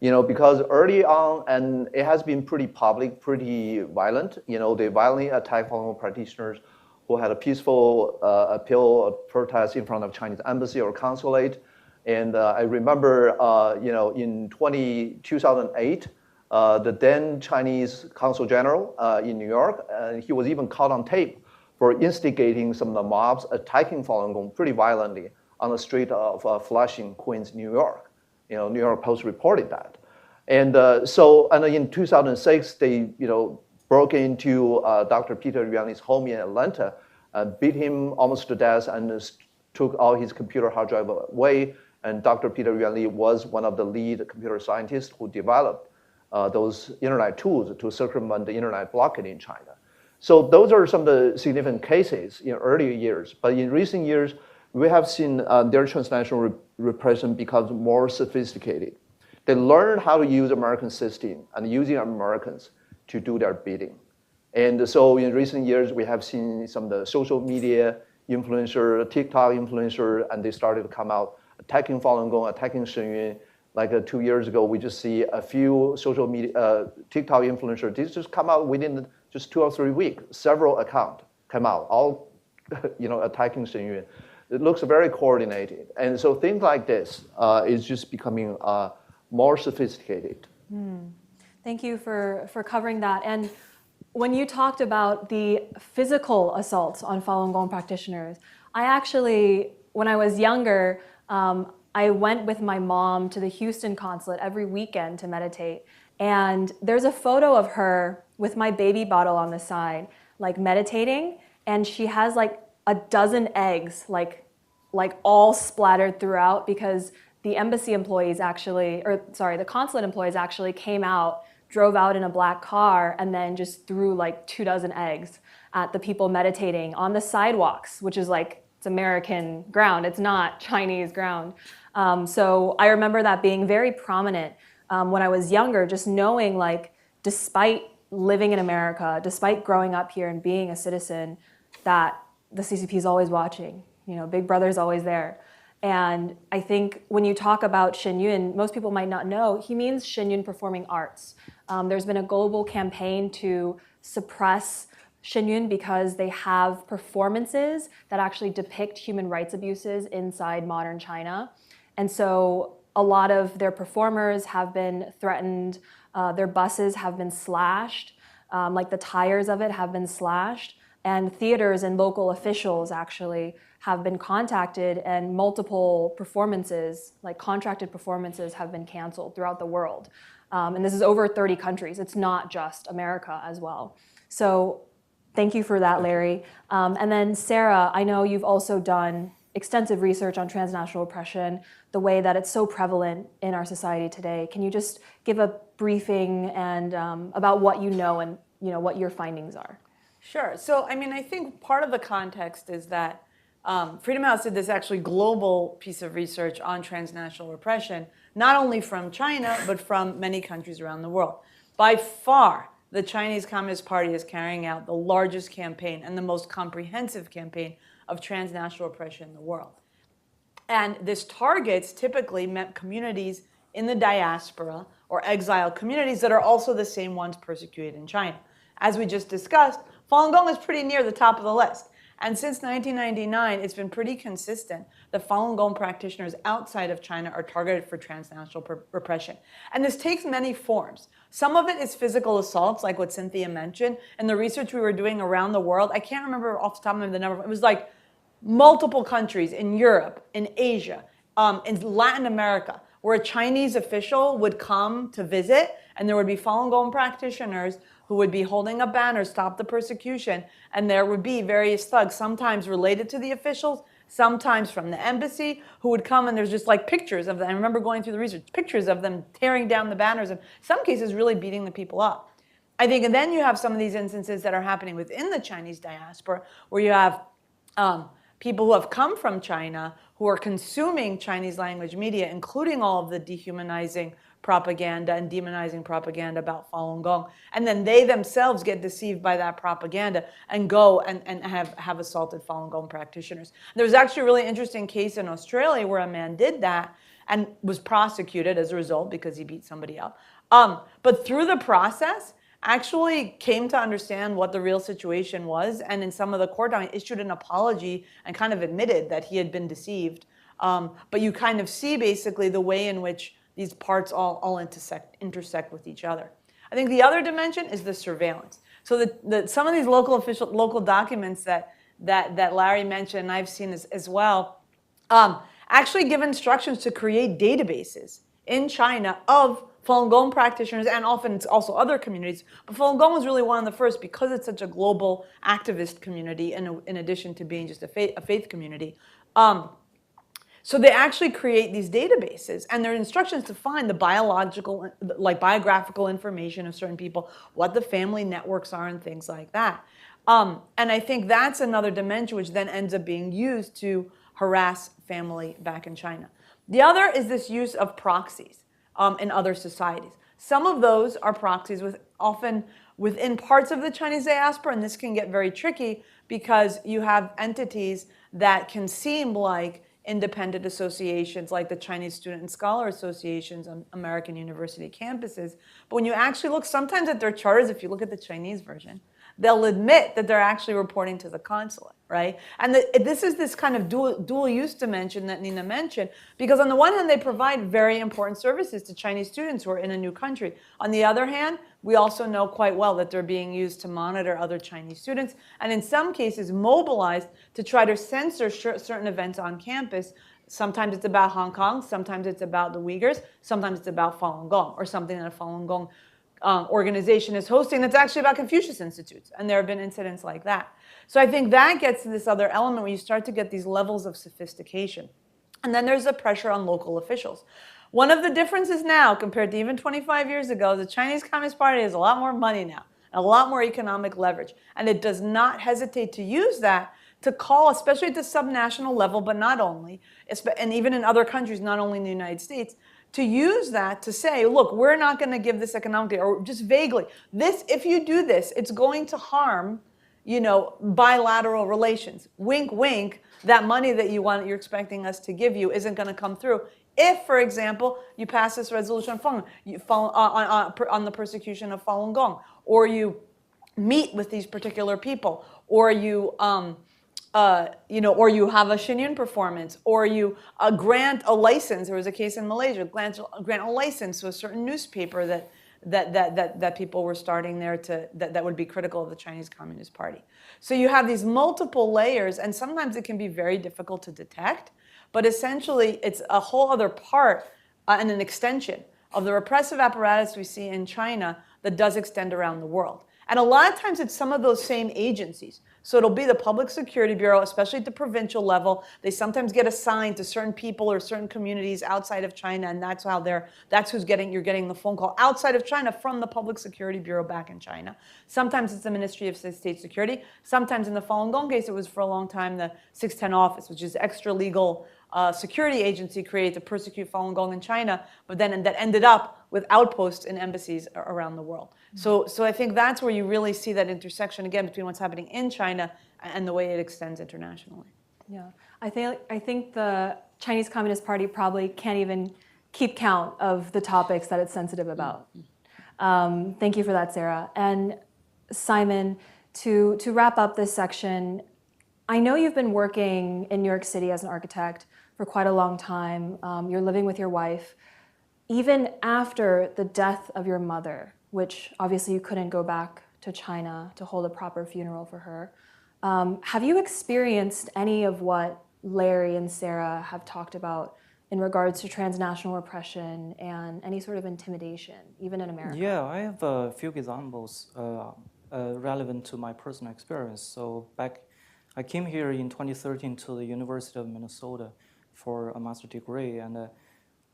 Speaker 4: Because early on, and it has been pretty public, pretty violent. They violently attacked Falun Gong practitioners who had a peaceful appeal or protest in front of Chinese embassy or consulate. And I remember, in 2008, the then Chinese consul general in New York, he was even caught on tape for instigating some of the mobs attacking Falun Gong pretty violently on the street of Flushing, Queens, New York. New York Post reported that. And and in 2006, they broke into Dr. Peter Yuanli's home in Atlanta, beat him almost to death, and took all his computer hard drive away. And Dr. Peter Yuanli was one of the lead computer scientists who developed those internet tools to circumvent the internet blockade in China. So those are some of the significant cases in earlier years. But in recent years, we have seen their transnational repression become more sophisticated. They learn how to use American system and using Americans to do their bidding. And so in recent years, we have seen some of the social media influencer, TikTok influencer, and they started to come out attacking Falun Gong, attacking Shenyun. Like 2 years ago, we just see a few social media, TikTok influencers, they just come out within just 2 or 3 weeks. Several accounts come out, all attacking Shenyun. It looks very coordinated. And so things like this is just becoming more sophisticated.
Speaker 3: Thank you for covering that. And when you talked about the physical assaults on Falun Gong practitioners, I actually, when I was younger, I went with my mom to the Houston consulate every weekend to meditate. And there's a photo of her with my baby bottle on the side, like meditating, and she has like a dozen eggs, like all splattered throughout, because the embassy employees actually, the consulate employees actually came out, drove out in a black car, and then just threw like 24 eggs at the people meditating on the sidewalks, which is like, it's American ground, it's not Chinese ground. So I remember that being very prominent when I was younger, just knowing like, despite living in America, despite growing up here and being a citizen, that the CCP is always watching. You know, Big Brother's always there. And I think when you talk about Shenyun, most people might not know, he means Shenyun Performing Arts. There's been a global campaign to suppress Shenyun because they have performances that actually depict human rights abuses inside modern China. And so a lot of their performers have been threatened, their buses have been slashed, like the tires of it have been slashed, and theaters and local officials actually have been contacted, and multiple performances, like contracted performances, have been canceled throughout the world. And this is over 30 countries. It's not just America as well. So thank you for that, Larry. And then Sarah, I know you've also done extensive research on transnational repression, the way that it's so prevalent in our society today. Can you just give a briefing and about what you know and what your findings are?
Speaker 5: Sure. So, I mean, I think part of the context is that Freedom House did this actually global piece of research on transnational repression, not only from China, but from many countries around the world. By far, the Chinese Communist Party is carrying out the largest campaign and the most comprehensive campaign of transnational repression in the world. And this targets typically communities in the diaspora or exiled communities that are also the same ones persecuted in China. As we just discussed, Falun Gong is pretty near the top of the list. And since 1999, it's been pretty consistent that Falun Gong practitioners outside of China are targeted for transnational repression. And this takes many forms. Some of it is physical assaults, like what Cynthia mentioned. And the research we were doing around the world, I can't remember off the top of my head the number, it was like multiple countries in Europe, in Asia, in Latin America, where a Chinese official would come to visit, and there would be Falun Gong practitioners who would be holding a banner, stop the persecution, and there would be various thugs, sometimes related to the officials, sometimes from the embassy, who would come, and there's just like pictures of them. I remember going through the research, pictures of them tearing down the banners, and in some cases really beating the people up. I think, and then you have some of these instances that are happening within the Chinese diaspora, where you have people who have come from China who are consuming Chinese language media, including all of the dehumanizing propaganda and demonizing propaganda about Falun Gong. And then they themselves get deceived by that propaganda and go and have assaulted Falun Gong practitioners. There was actually a really interesting case in Australia where a man did that and was prosecuted as a result because he beat somebody up. But through the process, actually came to understand what the real situation was, and in some of the court documents issued an apology and kind of admitted that he had been deceived. But you kind of see basically the way in which these parts all intersect with each other. I think the other dimension is the surveillance. So some of these local documents that Larry mentioned, and I've seen as well, actually give instructions to create databases in China of Falun Gong practitioners, and often it's also other communities. But Falun Gong was really one of the first because it's such a global activist community in addition to being just a faith community. So they actually create these databases, and there are instructions to find the biographical information of certain people, what the family networks are, and things like that. And I think that's another dimension which then ends up being used to harass family back in China. The other is this use of proxies in other societies. Some of those are proxies often within parts of the Chinese diaspora, and this can get very tricky because you have entities that can seem like independent associations, like the Chinese Student and Scholar Associations on American university campuses. But when you actually look sometimes at their charters, if you look at the Chinese version, they'll admit that they're actually reporting to the consulate, right? And this is this kind of dual use dimension that Nina mentioned, because on the one hand, they provide very important services to Chinese students who are in a new country. On the other hand, we also know quite well that they're being used to monitor other Chinese students, and in some cases mobilized to try to censor certain events on campus. Sometimes it's about Hong Kong, sometimes it's about the Uyghurs, sometimes it's about Falun Gong, or something that a Falun Gong organization is hosting that's actually about Confucius Institutes, and there have been incidents like that. So I think that gets to this other element where you start to get these levels of sophistication. And then there's the pressure on local officials. One of the differences now compared to even 25 years ago, the Chinese Communist Party has a lot more money now, and a lot more economic leverage, and it does not hesitate to use that to call, especially at the subnational level, but not only, and even in other countries, not only in the United States, to use that to say, look, we're not going to give this economically, or just vaguely, this, if you do this, it's going to harm, bilateral relations. Wink, wink, that money that you're expecting us to give you isn't going to come through. If, for example, you pass this resolution on the persecution of Falun Gong, or you meet with these particular people, or you, or you have a Shenyun performance, or you grant a license. There was a case in Malaysia, grant a license to a certain newspaper that people were starting there that would be critical of the Chinese Communist Party. So you have these multiple layers, and sometimes it can be very difficult to detect. But essentially, it's a whole other part and an extension of the repressive apparatus we see in China that does extend around the world. And a lot of times it's some of those same agencies. So it'll be the Public Security Bureau, especially at the provincial level. They sometimes get assigned to certain people or certain communities outside of China, and that's who's you're getting the phone call outside of China from the Public Security Bureau back in China. Sometimes it's the Ministry of State Security. Sometimes in the Falun Gong case, it was for a long time the 610 Office, which is extra legal security agency created to persecute Falun Gong in China, but then that ended up with outposts in embassies around the world. So I think that's where you really see that intersection again between what's happening in China and the way it extends internationally.
Speaker 3: Yeah, I think the Chinese Communist Party probably can't even keep count of the topics that it's sensitive about. Thank you for that, Sarah. And Simon, to wrap up this section, I know you've been working in New York City as an architect for quite a long time. You're living with your wife. Even after the death of your mother, which obviously you couldn't go back to China to hold a proper funeral for her, have you experienced any of what Larry and Sarah have talked about in regards to transnational repression and any sort of intimidation, even in America?
Speaker 6: Yeah, I have a few examples relevant to my personal experience. So I came here in 2013 to the University of Minnesota for a master's degree, and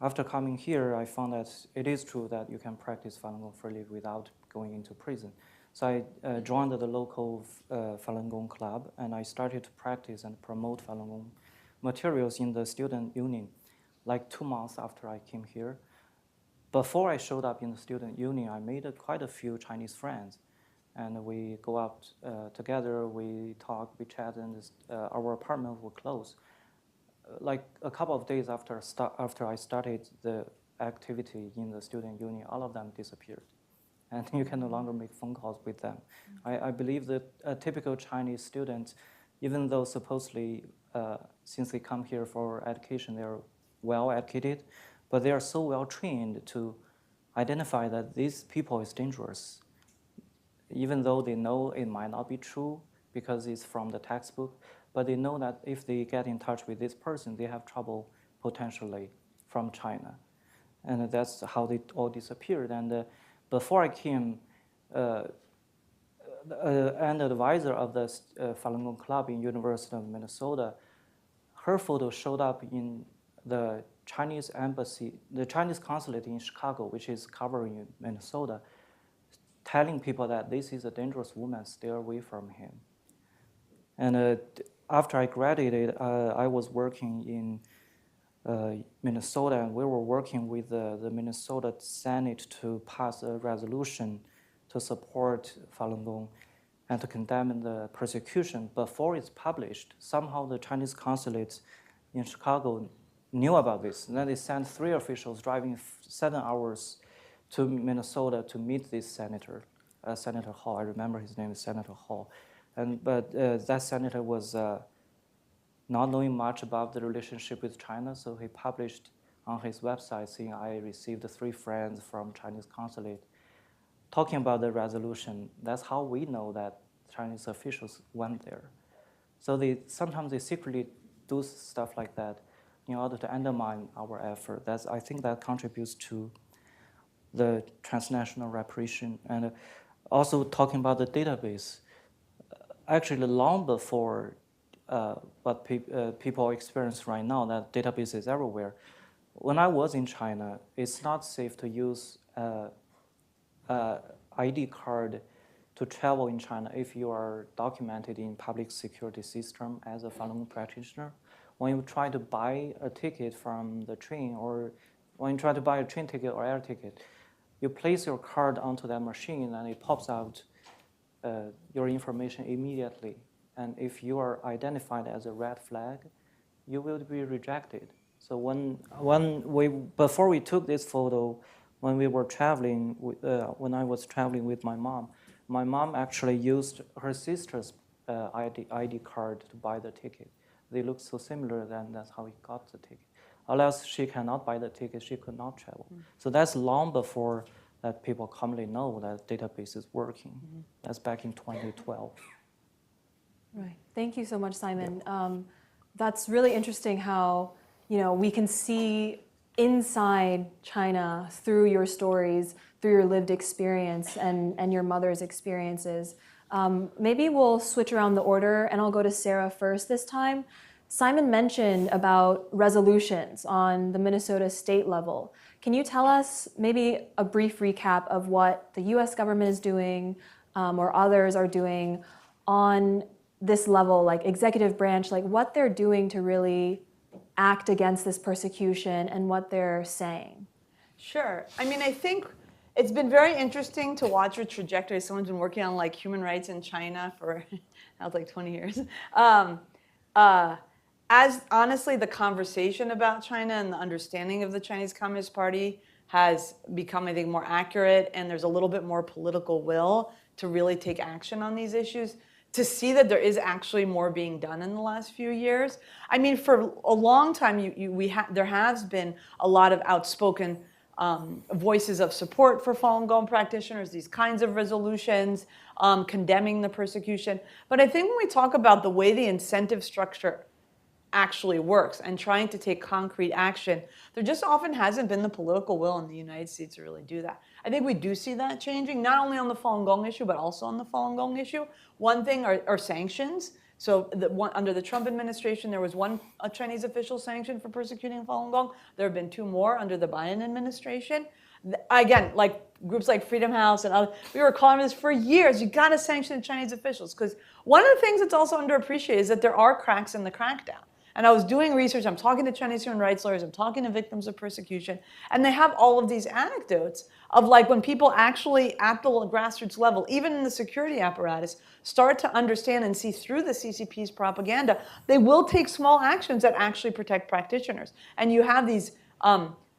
Speaker 6: after coming here, I found that it is true that you can practice Falun Gong freely without going into prison. So I joined the local Falun Gong club, and I started to practice and promote Falun Gong materials in the student union, like 2 months after I came here. Before I showed up in the student union, I made quite a few Chinese friends. And we go out together, we talk, we chat, and our apartment will close. Like a couple of days after I started the activity in the student union, all of them disappeared. And you can no longer make phone calls with them. I believe that a typical Chinese student, even though supposedly, since they come here for education, they're well educated, but they are so well trained to identify that these people is dangerous, even though they know it might not be true because it's from the textbook, but they know that if they get in touch with this person, they have trouble potentially from China. And that's how they all disappeared. And before I came, an advisor of the Falun Gong Club in University of Minnesota, her photo showed up in the Chinese embassy, the Chinese consulate in Chicago, which is covering Minnesota, telling people that this is a dangerous woman, stay away from him. And after I graduated, I was working in Minnesota, and we were working with the Minnesota Senate to pass a resolution to support Falun Gong and to condemn the persecution. Before it's published, somehow the Chinese consulate in Chicago knew about this. And then they sent 3 officials driving 7 hours to Minnesota to meet this senator, Senator Hall. I remember his name is Senator Hall. But that senator was not knowing much about the relationship with China, so he published on his website saying, I received 3 friends from Chinese consulate talking about the resolution. That's how we know that Chinese officials went there. So sometimes they secretly do stuff like that in order to undermine our effort. I think that contributes to the transnational repression. And also talking about the database, actually long before what people experience right now, that database is everywhere. When I was in China, it's not safe to use ID card to travel in China if you are documented in public security system as a Falun Gong practitioner. When you try to buy a ticket from the train, or when you try to buy a train ticket or air ticket, you place your card onto that machine and it pops out your information immediately. And if you are identified as a red flag, you will be rejected. So before we took this photo, when we were traveling, when I was traveling with my mom actually used her sister's ID card to buy the ticket. They look so similar, then that's how we got the ticket. Unless she cannot buy the ticket, she could not travel. So that's long before that people commonly know that database is working. That's back in 2012.
Speaker 3: Right. Thank you so much, Simon. That's really interesting how, we can see inside China through your stories, through your lived experience and your mother's experiences. Maybe we'll switch around the order and I'll go to Sarah first this time. Simon mentioned about resolutions on the Minnesota state level. Can you tell us maybe a brief recap of what the US government is doing or others are doing on this level, like executive branch, like what they're doing to really act against this persecution and what they're saying?
Speaker 5: Sure. I mean, I think it's been very interesting to watch your trajectory. Someone's been working on like human rights in China for that was like 20 years. As honestly, the conversation about China and the understanding of the Chinese Communist Party has become, I think, more accurate, and there's a little bit more political will to really take action on these issues, to see that there is actually more being done in the last few years. I mean, for a long time, there has been a lot of outspoken voices of support for Falun Gong practitioners, these kinds of resolutions, condemning the persecution. But I think when we talk about the way the incentive structure actually works and trying to take concrete action, there just often hasn't been the political will in the United States to really do that. I think we do see that changing, not only on the Falun Gong issue, but also on the Falun Gong issue. One thing are sanctions. So under the Trump administration, there was one Chinese official sanctioned for persecuting Falun Gong. There have been 2 more under the Biden administration. Again, like groups like Freedom House and others, we were calling this for years. You got to sanction the Chinese officials, because one of the things that's also underappreciated is that there are cracks in the crackdown. And I was doing research, I'm talking to Chinese human rights lawyers, I'm talking to victims of persecution, and they have all of these anecdotes of like when people actually at the grassroots level, even in the security apparatus, start to understand and see through the CCP's propaganda, they will take small actions that actually protect practitioners. And you have these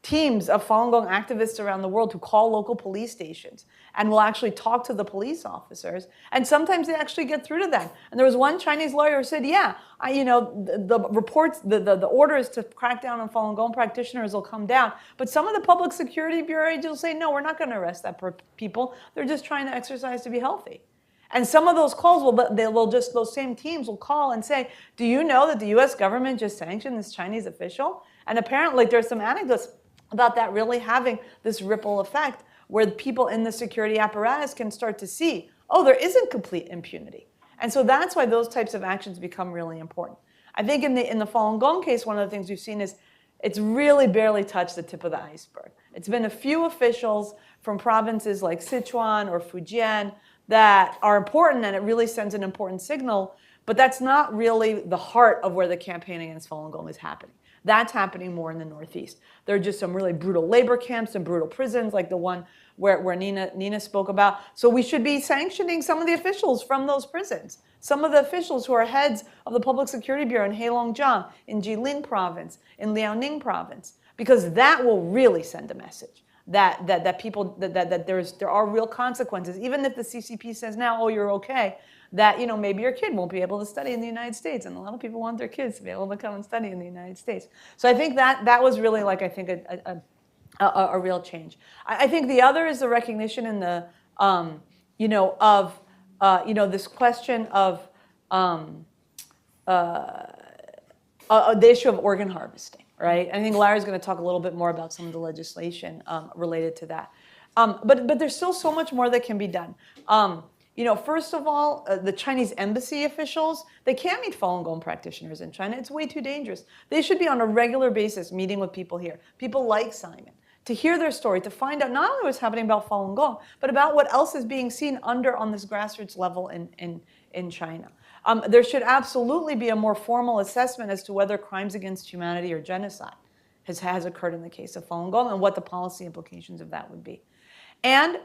Speaker 5: teams of Falun Gong activists around the world who call local police stations and will actually talk to the police officers. And sometimes they actually get through to them. And there was one Chinese lawyer who said, yeah, the reports, the orders to crack down on Falun Gong practitioners will come down. But some of the public security bureau agents will say, no, we're not going to arrest that people. They're just trying to exercise to be healthy. And some of those calls those same teams will call and say, do you know that the US government just sanctioned this Chinese official? And apparently there's some anecdotes about that really having this ripple effect where the people in the security apparatus can start to see, oh, there isn't complete impunity. And so that's why those types of actions become really important. I think in the Falun Gong case, one of the things we've seen is it's really barely touched the tip of the iceberg. It's been a few officials from provinces like Sichuan or Fujian that are important, and it really sends an important signal, but that's not really the heart of where the campaign against Falun Gong is happening. That's happening more in the Northeast. There are just some really brutal labor camps and brutal prisons, like the one where Nina spoke about. So we should be sanctioning some of the officials from those prisons. Some of the officials who are heads of the Public Security Bureau in Heilongjiang, in Jilin province, in Liaoning province, because that will really send a message that there are real consequences. Even if the CCP says now, oh, you're okay, that maybe your kid won't be able to study in the United States, and a lot of people want their kids to be able to come and study in the United States. So I think that was really like a real change. I think the other is the recognition in the this question of the issue of organ harvesting, right? And I think Larry's going to talk a little bit more about some of the legislation related to that. But there's still so much more that can be done. First of all, the Chinese embassy officials, they can't meet Falun Gong practitioners in China. It's way too dangerous. They should be on a regular basis meeting with people here, people like Simon, to hear their story, to find out not only what's happening about Falun Gong, but about what else is being seen on this grassroots level in China. There should absolutely be a more formal assessment as to whether crimes against humanity or genocide has occurred in the case of Falun Gong and what the policy implications of that would be. And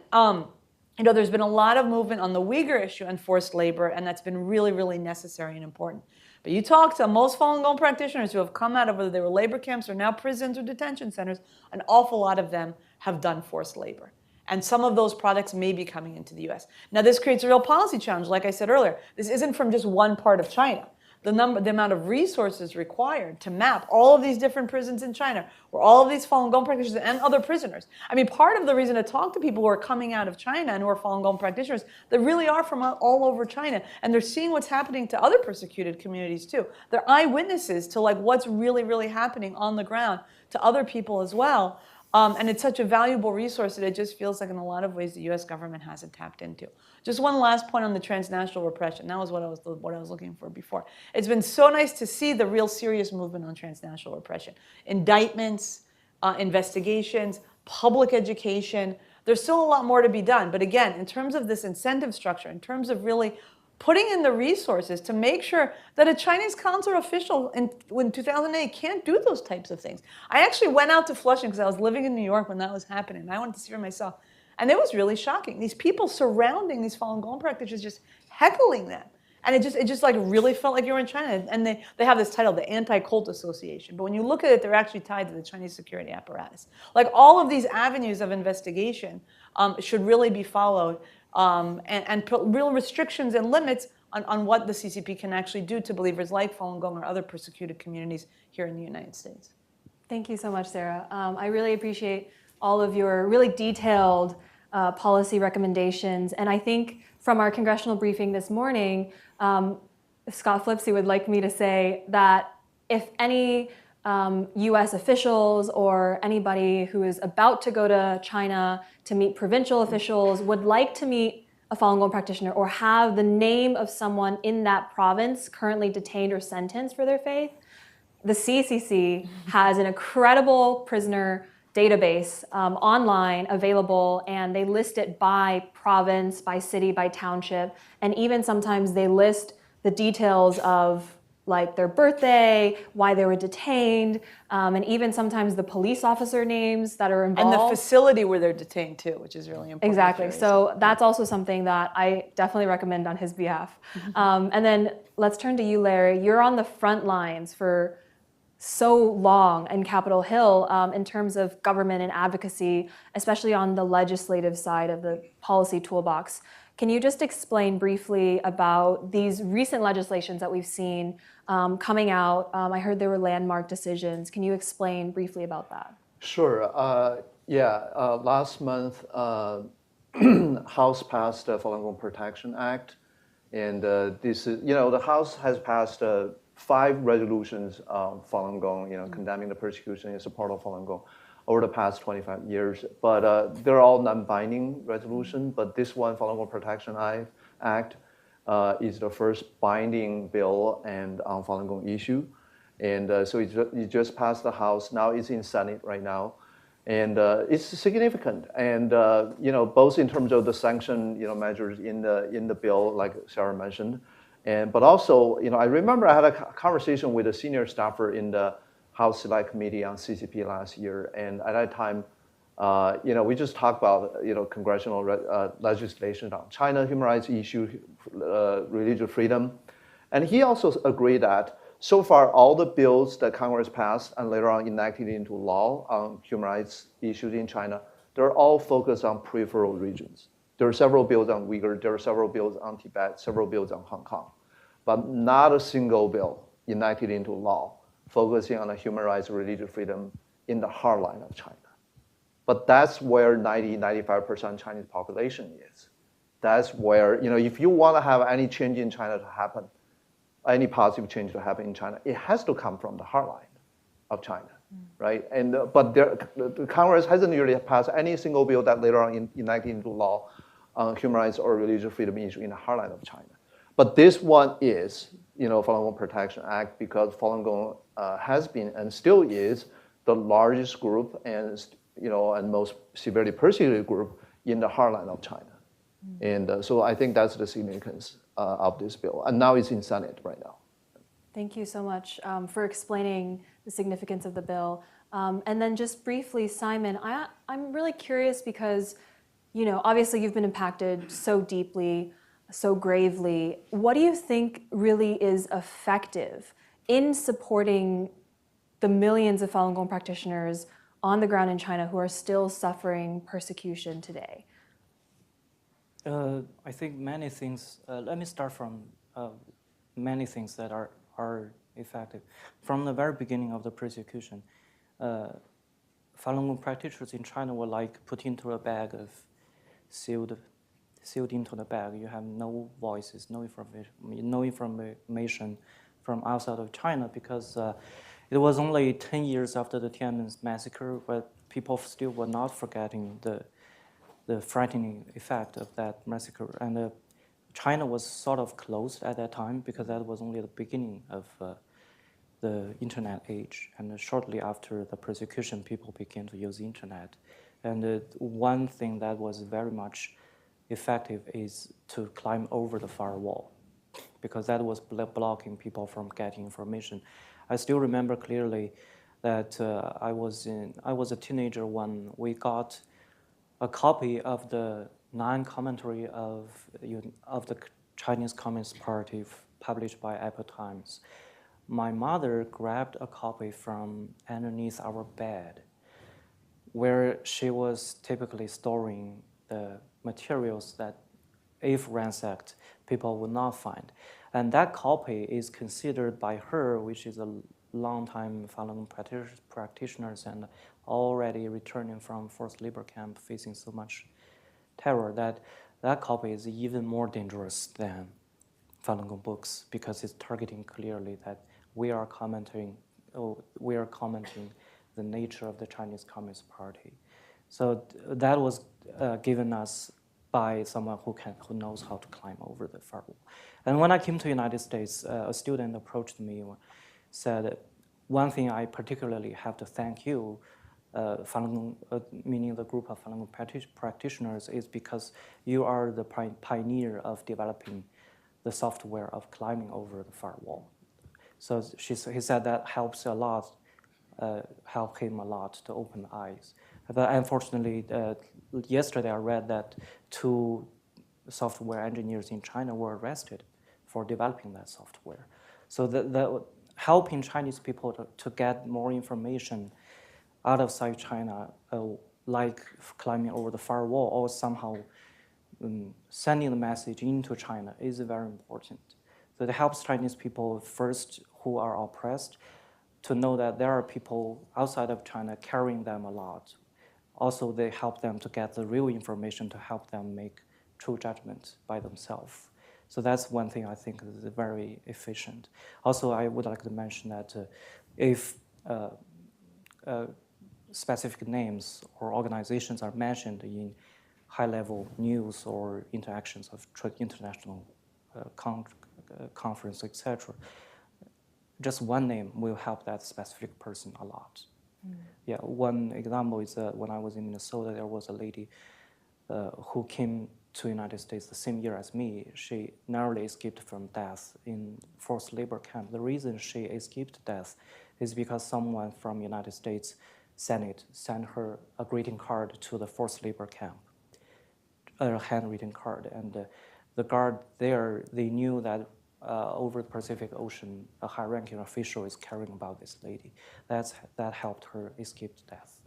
Speaker 5: there's been a lot of movement on the Uyghur issue and forced labor, and that's been really, really necessary and important. But you talk to most Falun Gong practitioners who have come out of whether they were labor camps or now prisons or detention centers, an awful lot of them have done forced labor. And some of those products may be coming into the US. Now, this creates a real policy challenge. Like I said earlier, this isn't from just one part of China. The amount of resources required to map all of these different prisons in China, where all of these Falun Gong practitioners and other prisoners. I mean, part of the reason to talk to people who are coming out of China and who are Falun Gong practitioners, they really are from all over China, and they're seeing what's happening to other persecuted communities too. They're eyewitnesses to like what's really, really happening on the ground to other people as well. And it's such a valuable resource that it just feels like in a lot of ways the US government hasn't tapped into. Just one last point on the transnational repression. That was what I was looking for before. It's been so nice to see the real serious movement on transnational repression. Indictments, investigations, public education. There's still a lot more to be done. But again, in terms of this incentive structure, in terms of really putting in the resources to make sure that a Chinese consular official in 2008 can't do those types of things. I actually went out to Flushing because I was living in New York when that was happening. And I wanted to see for myself. And it was really shocking. These people surrounding these Falun Gong practitioners, just heckling them. And it just like really felt like you were in China. And they have this title, the Anti-Cult Association. But when you look at it, they're actually tied to the Chinese security apparatus. Like all of these avenues of investigation should really be followed. And put real restrictions and limits on what the CCP can actually do to believers like Falun Gong or other persecuted communities here in the United States.
Speaker 3: Thank you so much, Sarah. I really appreciate all of your really detailed policy recommendations. And I think from our congressional briefing this morning, Scott Flipsy would like me to say that if any US officials or anybody who is about to go to China to meet provincial officials would like to meet a Falun Gong practitioner or have the name of someone in that province currently detained or sentenced for their faith, the CCC has an incredible prisoner database online available, and they list it by province, by city, by township, and even sometimes they list the details of like their birthday, why they were detained, and even sometimes the police officer names that are involved.
Speaker 5: And the facility where they're detained too, which is really important.
Speaker 3: Exactly. So that's also something that I definitely recommend on his behalf. And then let's turn to you, Larry. You're on the front lines for so long in Capitol Hill in terms of government and advocacy, especially on the legislative side of the policy toolbox. Can you just explain briefly about these recent legislations that we've seen coming out? I heard there were landmark decisions. Can you explain briefly about that?
Speaker 4: Sure. Last month, House passed the Falun Gong Protection Act, and this is, the House has passed 5 resolutions on Falun Gong, condemning the persecution in support of Falun Gong over the past 25 years. But they're all non-binding resolutions, but this one, Falun Gong Protection Act, is the first binding bill and on Falun Gong issue. And so it just passed the House. Now it's in Senate right now. And it's significant. And both in terms of the sanction measures in the bill, like Sarah mentioned, but also I remember I had a conversation with a senior staffer in the House Select Committee on CCP last year, and at that time, we just talked about congressional legislation on China, human rights issues, religious freedom, and he also agreed that so far all the bills that Congress passed and later on enacted into law on human rights issues in China, they're all focused on peripheral regions. There are several bills on Uyghur, there are several bills on Tibet, several bills on Hong Kong, but not a single bill enacted into law focusing on the human rights, religious freedom in the heartland of China. But that's where 90-95% Chinese population is. That's where, if you want to have any change in China to happen, any positive change to happen in China, it has to come from the heartland of China, right? And but the Congress hasn't really passed any single bill that later on enacted into law on human rights or religious freedom issue in the heartland of China. But this one is, Falun Gong Protection Act, because Falun Gong has been and still is the largest group and and most severely persecuted group in the heartland of China. And so I think that's the significance of this bill. And now it's in Senate right now.
Speaker 3: Thank you so much for explaining the significance of the bill. And then just briefly, Simon, I'm really curious because, obviously you've been impacted so deeply, so gravely. What do you think really is effective in supporting the millions of Falun Gong practitioners on the ground in China who are still suffering persecution today?
Speaker 6: I think many things, let me start from many things that are effective. From the very beginning of the persecution, Falun Gong practitioners in China were like put into a bag of sealed into the bag. You have no voices, no information from outside of China because it was only 10 years after the Tiananmen massacre where people still were not forgetting the frightening effect of that massacre. And China was sort of closed at that time because that was only the beginning of the internet age. And shortly after the persecution, people began to use the internet. And one thing that was very much effective is to climb over the firewall because that was blocking people from getting information. I still remember clearly that I was a teenager when we got a copy of the 9 commentary of the Chinese Communist Party published by Apple Times. My mother grabbed a copy from underneath our bed where she was typically storing the materials that if ransacked, people would not find. And that copy is considered by her, which is a long-time Falun Gong practitioners and already returning from forced labor camp facing so much terror, that copy is even more dangerous than Falun Gong books because it's targeting clearly that we are commenting the nature of the Chinese Communist Party. So that was given us by someone who knows how to climb over the firewall. And when I came to the United States, a student approached me and said, one thing I particularly have to thank you, meaning the group of Falun Gong practitioners, is because you are the pioneer of developing the software of climbing over the firewall. So he said that helped him a lot to open eyes. But unfortunately, yesterday I read that 2 software engineers in China were arrested for developing that software. So that helping Chinese people to get more information out of South China, like climbing over the firewall or somehow sending the message into China is very important. So it helps Chinese people first who are oppressed to know that there are people outside of China carrying them a lot. Also, they help them to get the real information to help them make true judgment by themselves. So that's one thing I think is very efficient. Also, I would like to mention that if specific names or organizations are mentioned in high-level news or interactions of international conference, etc., just one name will help that specific person a lot. Yeah, one example is when I was in Minnesota, there was a lady who came to the United States the same year as me. She narrowly escaped from death in forced labor camp. The reason she escaped death is because someone from the United States Senate sent her a greeting card to the forced labor camp, a handwritten card. And the guard there, they knew that over the Pacific Ocean, a high-ranking official is caring about this lady. That helped her escape death.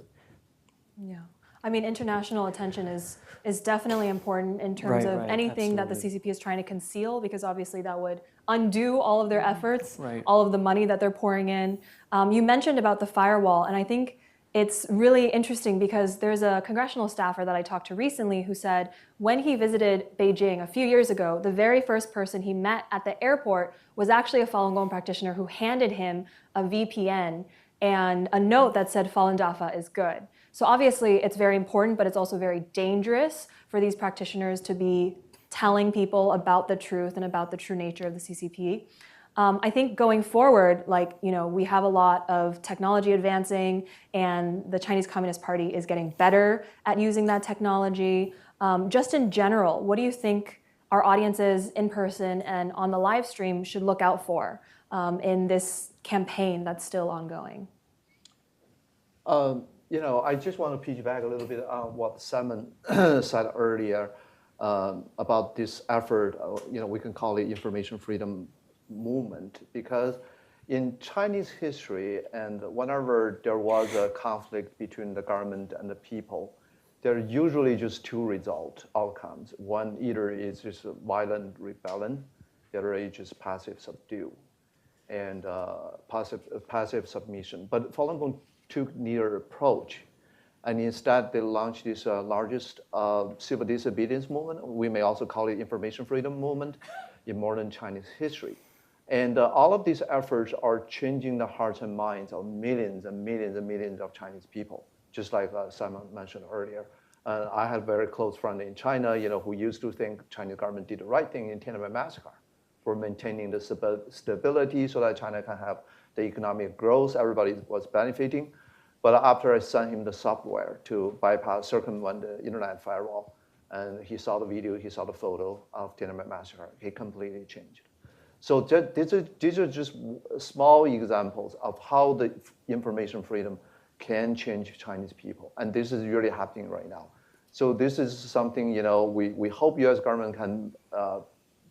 Speaker 3: Yeah. I mean, international attention is definitely important in terms of anything that the CCP is trying to conceal, because obviously that would undo all of their efforts, all of the money that they're pouring in. You mentioned about the firewall, and I think it's really interesting because there's a congressional staffer that I talked to recently who said when he visited Beijing a few years ago, the very first person he met at the airport was actually a Falun Gong practitioner who handed him a VPN and a note that said Falun Dafa is good. So obviously it's very important, but it's also very dangerous for these practitioners to be telling people about the truth and about the true nature of the CCP. I think going forward, like, we have a lot of technology advancing, and the Chinese Communist Party is getting better at using that technology. Just in general, what do you think our audiences in person and on the live stream should look out for in this campaign that's still ongoing?
Speaker 4: I just want to piggyback a little bit on what Simon said earlier about this effort. We can call it information freedom movement, because in Chinese history, and whenever there was a conflict between the government and the people, there are usually just two outcomes. One either is just a violent rebellion, the other is just passive subdue, and passive submission. But Falun Gong took neither approach, and instead they launched this largest civil disobedience movement. We may also call it information freedom movement in modern Chinese history. And all of these efforts are changing the hearts and minds of millions and millions and millions of Chinese people, just like Simon mentioned earlier. I had a very close friend in China, who used to think Chinese government did the right thing in Tiananmen massacre for maintaining the stability so that China can have the economic growth everybody was benefiting. But after I sent him the software to circumvent the internet firewall, and he saw the video, he saw the photo of Tiananmen massacre, he completely changed. So these are just small examples of how the information freedom can change Chinese people. And this is really happening right now. So this is something, we hope US government can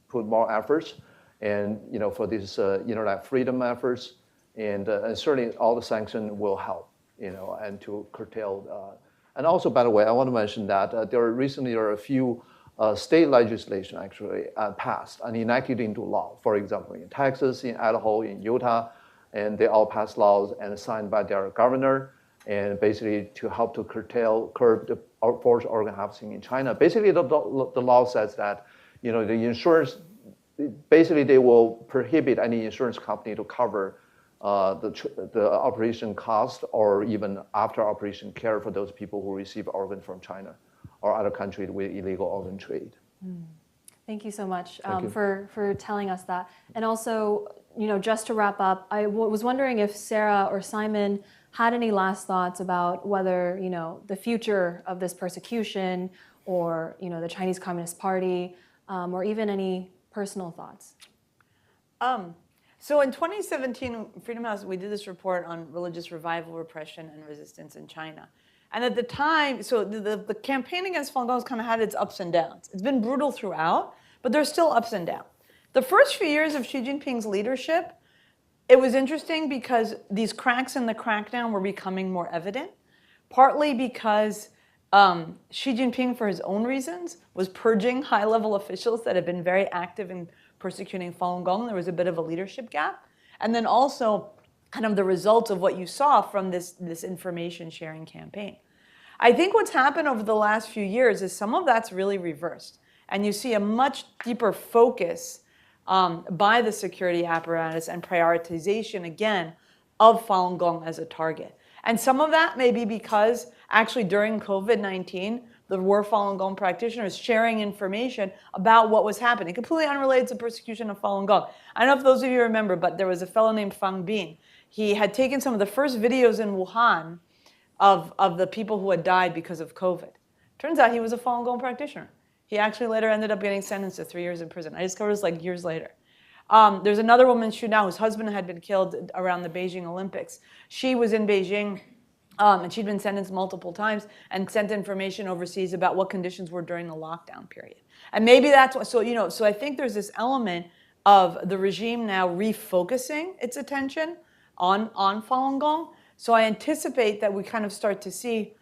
Speaker 4: put more efforts and, for these internet freedom efforts. And certainly all the sanctions will help, and to curtail. And also, by the way, I want to mention that there are a few state legislation actually passed and enacted into law. For example, in Texas, in Idaho, in Utah, and they all passed laws and signed by their governor, and basically to help to curb the forced organ harvesting in China. Basically, the law says that, the insurance, basically they will prohibit any insurance company to cover the operation cost or even after operation care for those people who receive organs from China or other countries with illegal organ trade.
Speaker 3: Thank you so much
Speaker 4: you.
Speaker 3: for telling us that. And also, just to wrap up, I was wondering if Sarah or Simon had any last thoughts about whether, the future of this persecution or, the Chinese Communist Party, or even any personal thoughts.
Speaker 5: So in 2017, Freedom House, we did this report on religious revival, repression, and resistance in China. And at the time, so the campaign against Falun Gong has kind of had its ups and downs. It's been brutal throughout, but there's still ups and downs. The first few years of Xi Jinping's leadership, it was interesting because these cracks in the crackdown were becoming more evident, partly because Xi Jinping, for his own reasons, was purging high-level officials that had been very active in persecuting Falun Gong. There was a bit of a leadership gap. And then also kind of the results of what you saw from this information sharing campaign. I think what's happened over the last few years is some of that's really reversed. And you see a much deeper focus by the security apparatus and prioritization, again, of Falun Gong as a target. And some of that may be because actually during COVID-19, there were Falun Gong practitioners sharing information about what was happening, completely unrelated to persecution of Falun Gong. I don't know if those of you remember, but there was a fellow named Fang Bin. He had taken some of the first videos in Wuhan of the people who had died because of COVID. Turns out he was a Falun Gong practitioner. He actually later ended up getting sentenced to 3 years in prison. I discovered this like years later. There's another woman, Xu Nao, whose husband had been killed around the Beijing Olympics. She was in Beijing, and she'd been sentenced multiple times and sent information overseas about what conditions were during the lockdown period. And maybe that's what, so I think there's this element of the regime now refocusing its attention on Falun Gong. So I anticipate that we kind of start to see,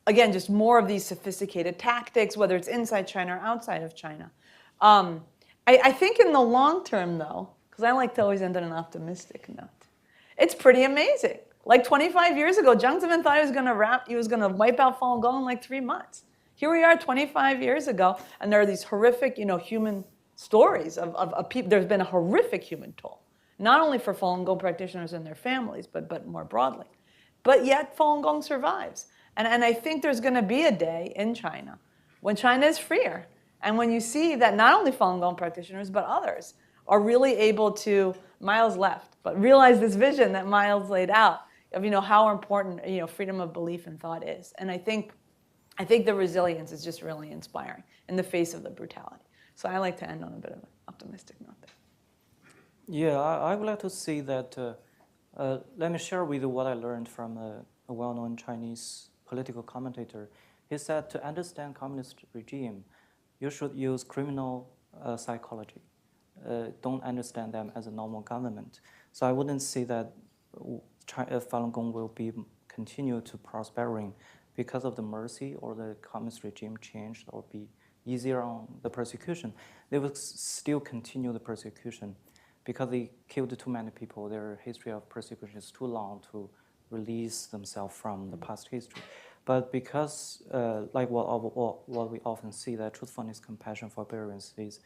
Speaker 5: again, just more of these sophisticated tactics, whether it's inside China or outside of China. I think in the long term, though, because I like to always end on an optimistic note, it's pretty amazing. Like 25 years ago, Jiang Zemin thought he was going to wipe out Falun Gong in like 3 months. Here we are 25 years ago, and there are these horrific, human stories of people. There's been a horrific human toll, not only for Falun Gong practitioners and their families, but more broadly. But yet Falun Gong survives. And I think there's going to be a day in China when China is freer. And when you see that not only Falun Gong practitioners, but others are really able to Miles left, but realize this vision that Miles laid out of how important freedom of belief and thought is. And I think the resilience is just really inspiring in the face of the brutality. So I like to end on a bit of an optimistic note there.
Speaker 6: Yeah, I would like to see that. Let me share with you what I learned from a well-known Chinese political commentator. He said to understand communist regime, you should use criminal psychology. Don't understand them as a normal government. So I wouldn't say that Falun Gong will be continue to prospering because of the mercy or the communist regime changed or be easier on the persecution. They will still continue the persecution because they killed too many people. Their history of persecution is too long to release themselves from the past history. But because, like what we often see, that truthfulness, compassion, forbearance is,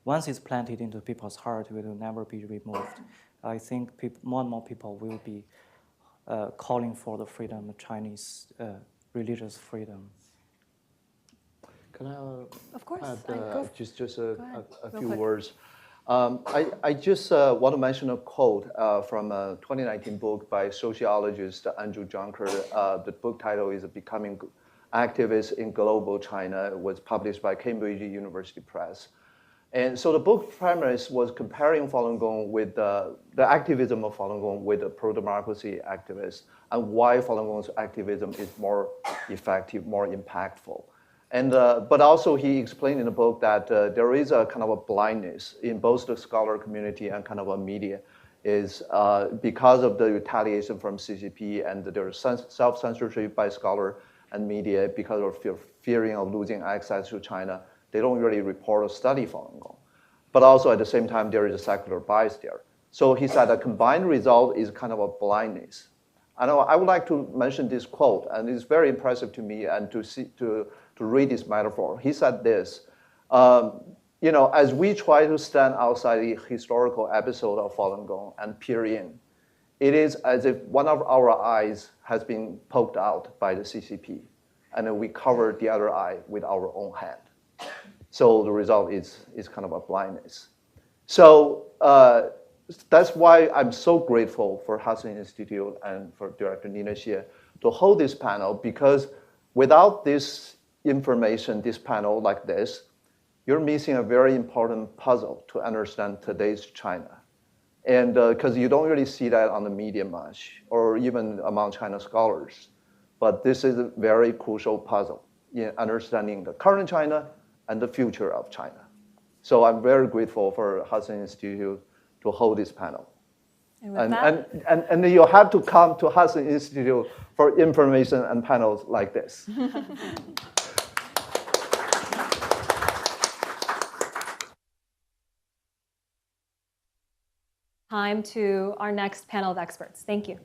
Speaker 6: once it's planted into people's heart, it will never be removed. I think more and more people will be calling for the freedom of Chinese religious freedom.
Speaker 4: Can I
Speaker 3: Of course.
Speaker 4: add just a few
Speaker 3: quick.
Speaker 4: words? I just want to mention a quote from a 2019 book by sociologist Andrew Junker. The book title is Becoming Activists in Global China. It was published by Cambridge University Press. And so the book premise was comparing Falun Gong with the activism of Falun Gong with the pro-democracy activists and why Falun Gong's activism is more effective, more impactful. And, but also he explained in the book that there is a kind of a blindness in both the scholar community and kind of a media is because of the retaliation from CCP and their self-censorship by scholar and media because of fearing of losing access to China. They don't really report or study Falun Gong. But also at the same time, there is a secular bias there. So he said a combined result is kind of a blindness. I would like to mention this quote, and it's very impressive to me and to read this metaphor. He said this, as we try to stand outside the historical episode of Falun Gong and peer in, it is as if one of our eyes has been poked out by the CCP, and then we cover the other eye with our own hand. So the result is kind of a blindness. So that's why I'm so grateful for Hudson Institute and for Director Nina Xie to hold this panel, because without this information, this panel like this, you're missing a very important puzzle to understand today's China. And because you don't really see that on the media much, or even among China scholars. But this is a very crucial puzzle in understanding the current China and the future of China. So I'm very grateful for Hudson Institute to hold this panel. And you'll have to come to Hudson Institute for information and panels like this.
Speaker 3: Time to our next panel of experts. Thank you.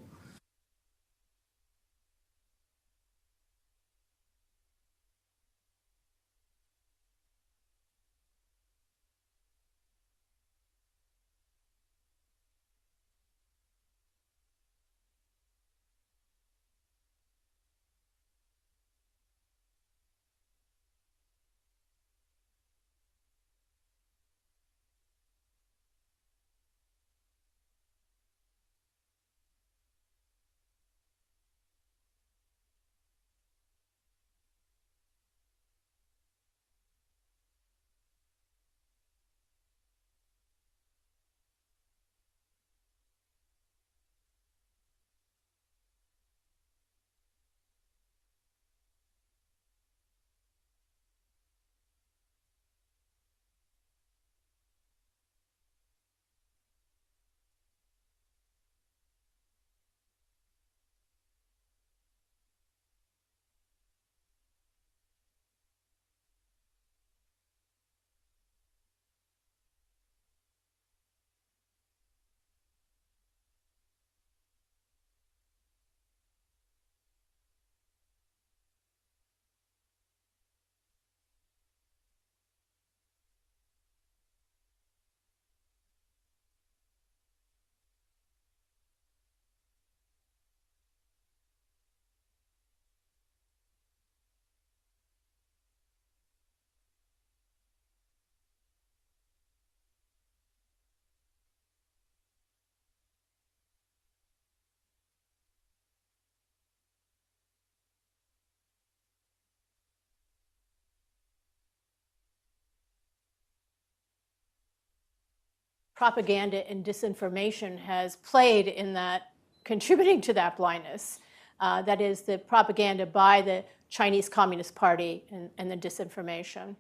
Speaker 1: propaganda and disinformation has played in that, contributing to that blindness. That is the propaganda by the Chinese Communist Party and the disinformation.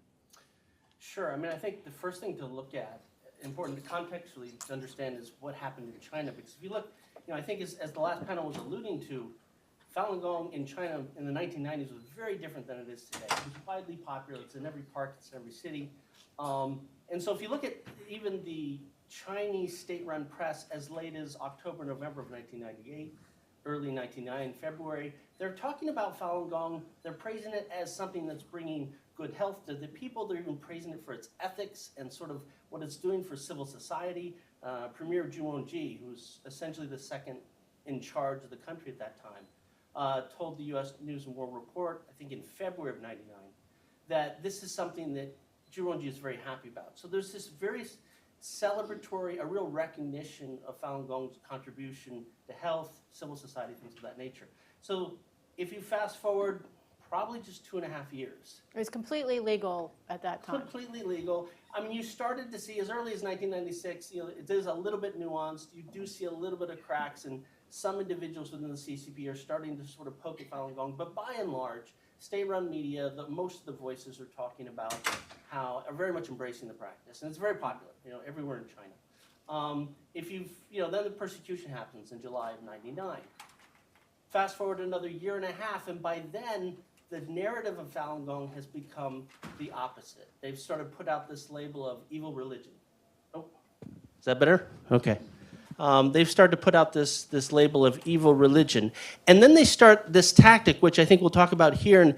Speaker 7: Sure. I mean, I think the first thing to look at, important to contextually to understand, is what happened in China. Because if you look, I think as the last panel was alluding to, Falun Gong in China in the 1990s was very different than it is today. It was widely popular. It's in every park. It's in every city. And so if you look at even the Chinese state-run press as late as October, November of 1998, early 1999, February, they're talking about Falun Gong. They're praising it as something that's bringing good health to the people. They're even praising it for its ethics and sort of what it's doing for civil society. Premier Zhu Rongji, who's essentially the second in charge of the country at that time, told the U.S. News and World Report, I think in February of '99, that this is something that Zhu Rongji is very happy about. So there's this very celebratory, a real recognition of Falun Gong's contribution to health, civil society, things of that nature. So if you fast forward probably just 2.5 years.
Speaker 1: It was completely legal at that time.
Speaker 7: Completely legal. I mean, you started to see as early as 1996, it is a little bit nuanced. You do see a little bit of cracks, and some individuals within the CCP are starting to sort of poke at Falun Gong. But by and large, state-run media, most of the voices are talking about how are very much embracing the practice, and it's very popular, everywhere in China. Then the persecution happens in July of '99. Fast forward another 1.5 years, and by then, the narrative of Falun Gong has become the opposite. They've started to put out this label of evil religion. Oh, is that better? Okay. They've started to put out this label of evil religion. And then they start this tactic, which I think we'll talk about here, and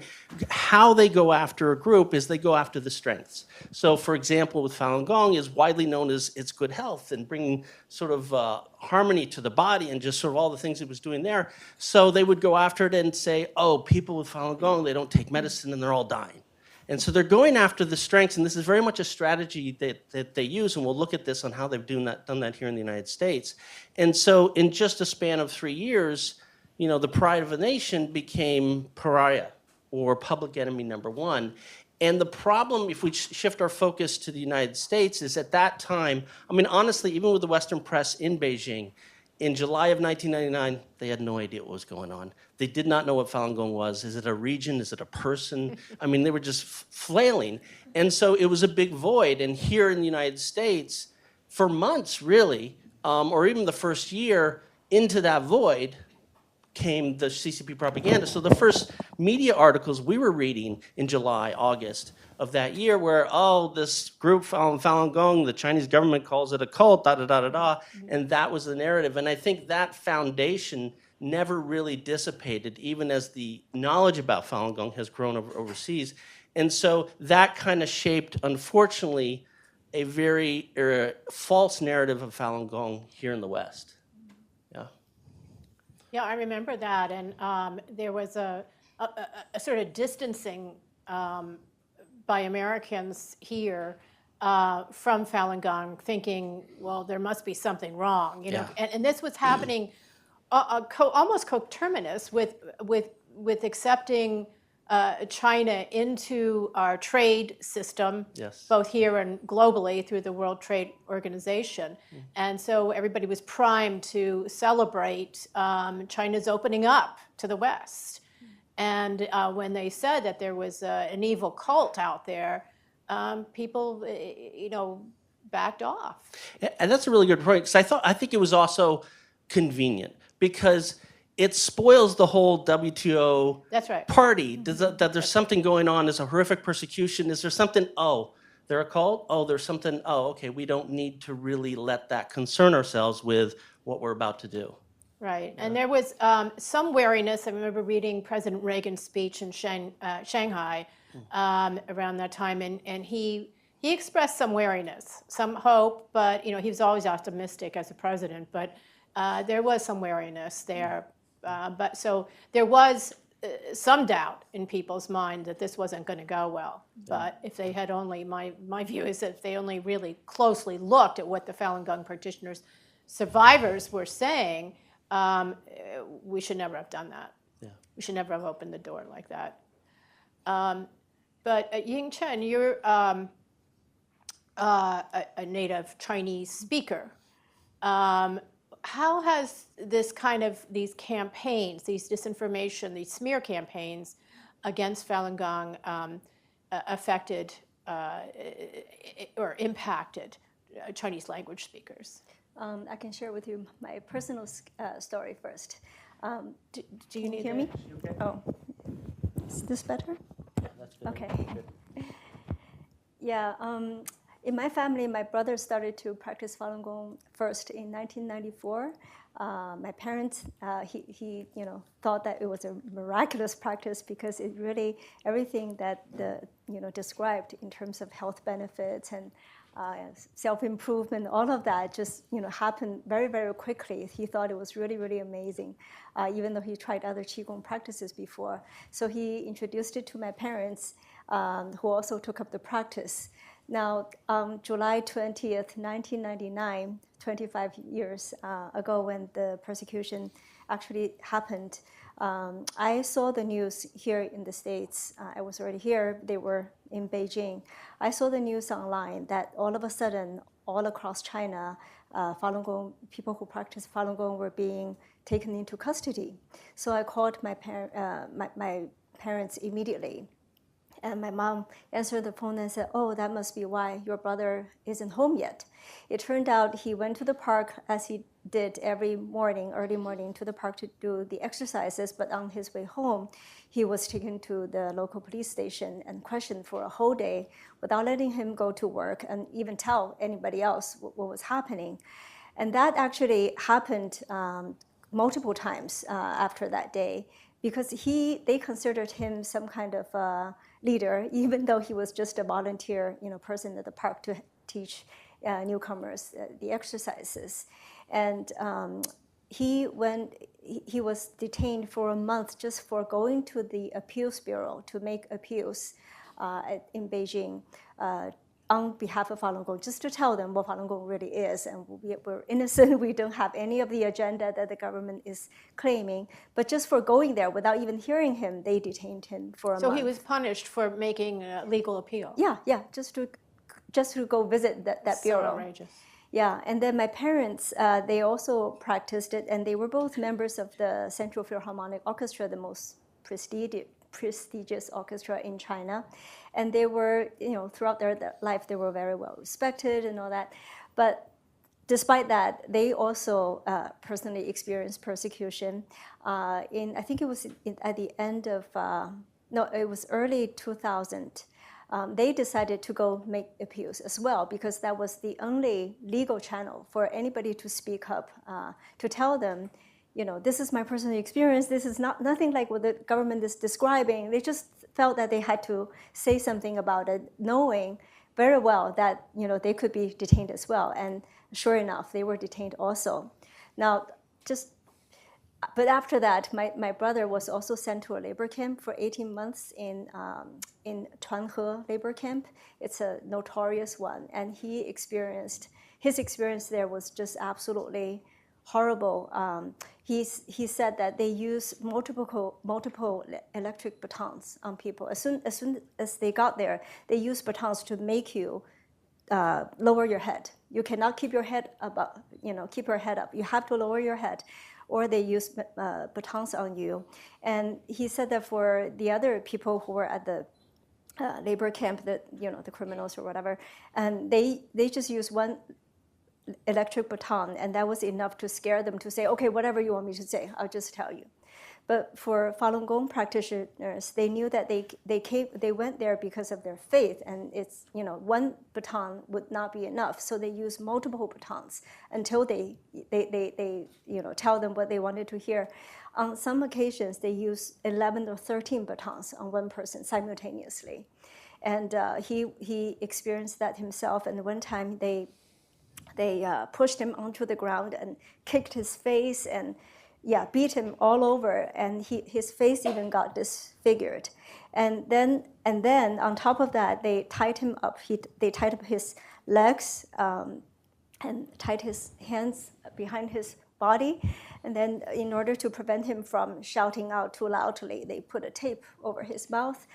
Speaker 7: how they go after a group is they go after the strengths. So, for example, with Falun Gong is widely known as its good health and bringing sort of harmony to the body and just sort of all the things it was doing there. So they would go after it and say, oh, people with Falun Gong, they don't take medicine and they're all dying. And so they're going after the strengths, and this is very much a strategy that they use, and we'll look at this on how they've done that here in the United States. And so in just a span of 3 years, the pride of a nation became pariah, or public enemy number one. And the problem, if we shift our focus to the United States, is at that time, I mean, honestly, even with the Western press in Beijing, in July of 1999, they had no idea what was going on. They did not know what Falun Gong was. Is it a region? Is it a person? I mean, they were just flailing. And so it was a big void. And here in the United States, for months, really, or even the first year, into that void came the CCP propaganda. So the first media articles we were reading in July, August of that year were, oh, this group Falun Gong, the Chinese government calls it a cult, da-da-da-da-da, and that was the narrative. And I think that foundation never really dissipated, even as the knowledge about Falun Gong has grown overseas. And so that kind of shaped, unfortunately, a very false narrative of Falun Gong here in the West.
Speaker 1: Yeah, I remember that, and there was a sort of distancing by Americans here from Falun Gong, thinking, well, there must be something wrong,
Speaker 7: Yeah.
Speaker 1: And this was happening almost coterminous with accepting China into our trade system,
Speaker 7: Yes.
Speaker 1: both here and globally through the World Trade Organization. And so everybody was primed to celebrate China's opening up to the West. And when they said that there was an evil cult out there, people, backed off.
Speaker 7: And that's a really good point, because I think it was also convenient, because it spoils the whole WTO
Speaker 1: That's right.
Speaker 7: party. That there's something going on. There's a horrific persecution. Is there something, oh, they're a cult? Oh, there's something, oh, okay, we don't need to really let that concern ourselves with what we're about to do.
Speaker 1: Right, and there was some wariness. I remember reading President Reagan's speech in Shanghai around that time, and he expressed some wariness, some hope, but he was always optimistic as a president, but there was some wariness there. But so there was some doubt in people's mind that this wasn't going to go well. But if they had only, my view is that if they only really closely looked at what the Falun Gong practitioners, survivors were saying, we should never have done that.
Speaker 7: Yeah.
Speaker 1: We should never have opened the door like that. But Ying Chen, a native Chinese speaker. How has these campaigns, these disinformation, these smear campaigns against Falun Gong affected or impacted Chinese language speakers?
Speaker 8: I can share with you my personal story first.
Speaker 1: Do you need
Speaker 8: Hear me?
Speaker 7: Okay.
Speaker 8: Oh, is this better?
Speaker 7: That's good.
Speaker 8: Okay. Yeah, in my family, my brother started to practice Falun Gong first in 1994. My parents, he thought that it was a miraculous practice because it really, everything that described in terms of health benefits and self-improvement, all of that just happened very, very quickly. He thought it was really, really amazing, even though he tried other Qigong practices before. So he introduced it to my parents, who also took up the practice. Now, July 20th, 1999, 25 years ago when the persecution actually happened, I saw the news here in the States. I was already here. They were in Beijing. I saw the news online that all of a sudden, all across China, Falun Gong, people who practice Falun Gong were being taken into custody. So I called my parents immediately. And my mom answered the phone and said, "Oh, that must be why your brother isn't home yet." It turned out he went to the park as he did every morning, early morning, to the park to do the exercises. But on his way home, he was taken to the local police station and questioned for a whole day without letting him go to work and even tell anybody else what was happening. And that actually happened multiple times after that day, because they considered him some kind of leader, even though he was just a volunteer, person at the park to teach newcomers the exercises. And he was detained for a month just for going to the appeals bureau to make appeals in Beijing on behalf of Falun Gong, just to tell them what Falun Gong really is. And we're innocent, we don't have any of the agenda that the government is claiming. But just for going there without even hearing him, they detained him for a month.
Speaker 1: So he was punished for making a legal appeal?
Speaker 8: Yeah, just to go visit that bureau.
Speaker 1: So outrageous.
Speaker 8: Yeah, and then my parents, they also practiced it, and they were both members of the Central Philharmonic Orchestra, the most prestigious orchestra in China. And they were, throughout their life, they were very well respected and all that. But despite that, they also personally experienced persecution. I think it was at the end of, it was early 2000. They decided to go make appeals as well, because that was the only legal channel for anybody to speak up, to tell them, this is my personal experience. This is nothing like what the government is describing. They just felt that they had to say something about it, knowing very well that they could be detained as well. And sure enough, they were detained also. Now, but after that, my brother was also sent to a labor camp for 18 months in Chuanhe labor camp. It's a notorious one, and his experience there was just absolutely horrible. He said that they use multiple electric batons on people. As soon as they got there, they use batons to make you lower your head. You cannot keep your head up, keep your head up. You have to lower your head, or they use batons on you. And he said that for the other people who were at the labor camp, the criminals or whatever, and they just use one electric baton, and that was enough to scare them to say, okay, whatever you want me to say, I'll just tell you. But for Falun Gong practitioners, they knew that they went there because of their faith, and it's one baton would not be enough, so they used multiple batons until they tell them what they wanted to hear. On some occasions, they use 11 or 13 batons on one person simultaneously, and he experienced that himself. And one time they pushed him onto the ground and kicked his face and beat him all over, and his face even got disfigured. And then on top of that, they tied him up. They tied up his legs and tied his hands behind his body. And then in order to prevent him from shouting out too loudly, they put a tape over his mouth.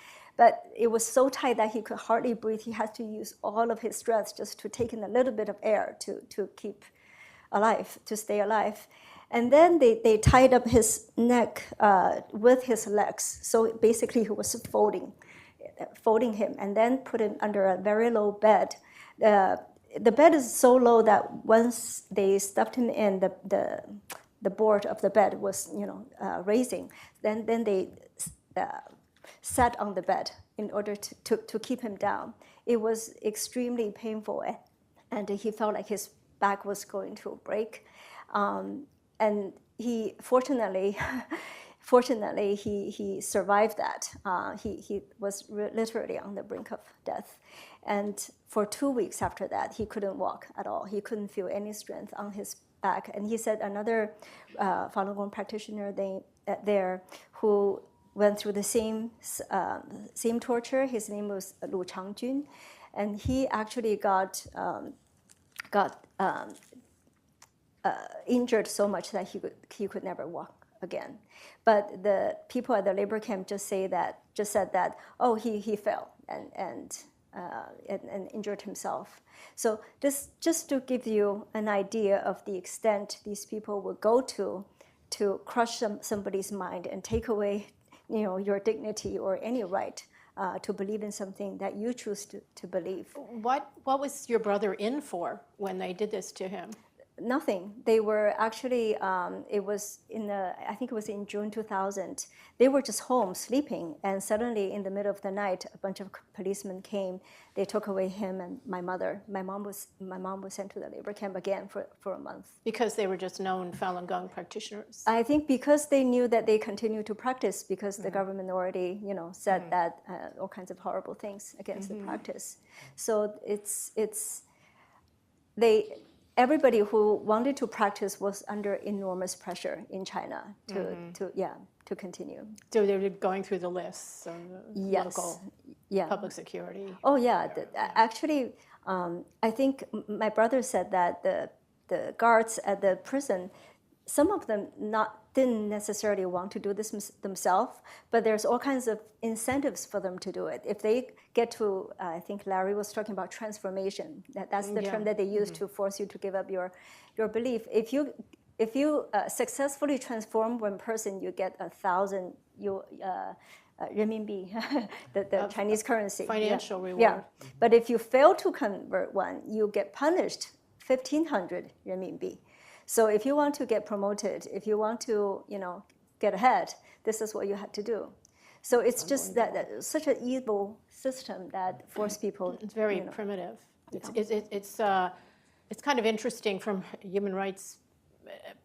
Speaker 8: but it was so tight that he could hardly breathe. He had to use all of his strength just to take in a little bit of air to keep alive, to stay alive. And then they tied up his neck with his legs. So basically he was folding him, and then put him under a very low bed. The bed is so low that once they stuffed him in, the board of the bed was raising. Then they sat on the bed in order to keep him down. It was extremely painful, and he felt like his back was going to break. And he fortunately he survived that. He was literally on the brink of death. And for 2 weeks after that, he couldn't walk at all. He couldn't feel any strength on his back. And he said another Falun Gong practitioner there who went through the same torture. His name was Lu Changjun, and he actually got injured so much that he could never walk again. But the people at the labor camp just said that oh, he fell and injured himself. So this just to give you an idea of the extent these people would go to crush somebody's mind and take away your dignity or any right to believe in something that you choose to believe.
Speaker 1: What was your brother in for when they did this to him?
Speaker 8: Nothing. They were actually, it was I think it was in June 2000. They were just home sleeping, and suddenly in the middle of the night, a bunch of policemen came. They took away him and my mother. My mom was sent to the labor camp again for a month.
Speaker 1: Because they were just known Falun Gong practitioners.
Speaker 8: I think because they knew that they continued to practice, because the government already, said that all kinds of horrible things against the practice. So everybody who wanted to practice was under enormous pressure in China to continue.
Speaker 1: So they were going through the lists of
Speaker 8: Yes.
Speaker 1: local
Speaker 8: Yeah.
Speaker 1: public security.
Speaker 8: Oh yeah. Actually, I think my brother said that the guards at the prison, some of them didn't necessarily want to do this themselves, but there's all kinds of incentives for them to do it. If they get to, I think Larry was talking about transformation. That's the term that they use to force you to give up your belief. If you successfully transform one person, you get 1,000 renminbi, the Chinese currency.
Speaker 1: Financial reward.
Speaker 8: Yeah, but if you fail to convert one, you get punished 1,500 renminbi. So if you want to get promoted, if you want to, get ahead, this is what you had to do. So it's just that such an evil system that forced people.
Speaker 1: It's very primitive. It's kind of interesting from a human rights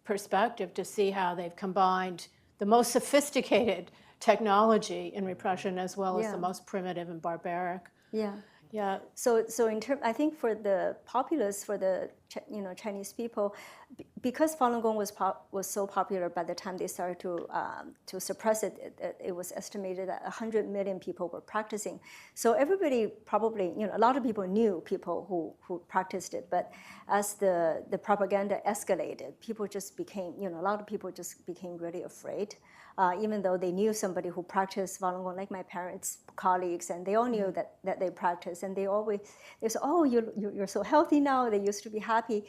Speaker 1: perspective to see how they've combined the most sophisticated technology in repression as well as the most primitive and barbaric.
Speaker 8: Yeah.
Speaker 1: Yeah.
Speaker 8: So in terms, I think for the populace, for the Chinese people, because Falun Gong was so popular by the time they started to suppress it, it was estimated that 100 million people were practicing. So everybody probably, a lot of people knew people who practiced it, but as the propaganda escalated, people just became, a lot of people just became really afraid. Even though they knew somebody who practiced Falun Gong, like my parents' colleagues, and they all knew that they practiced, and they said, oh, you're so healthy now. They used to be happy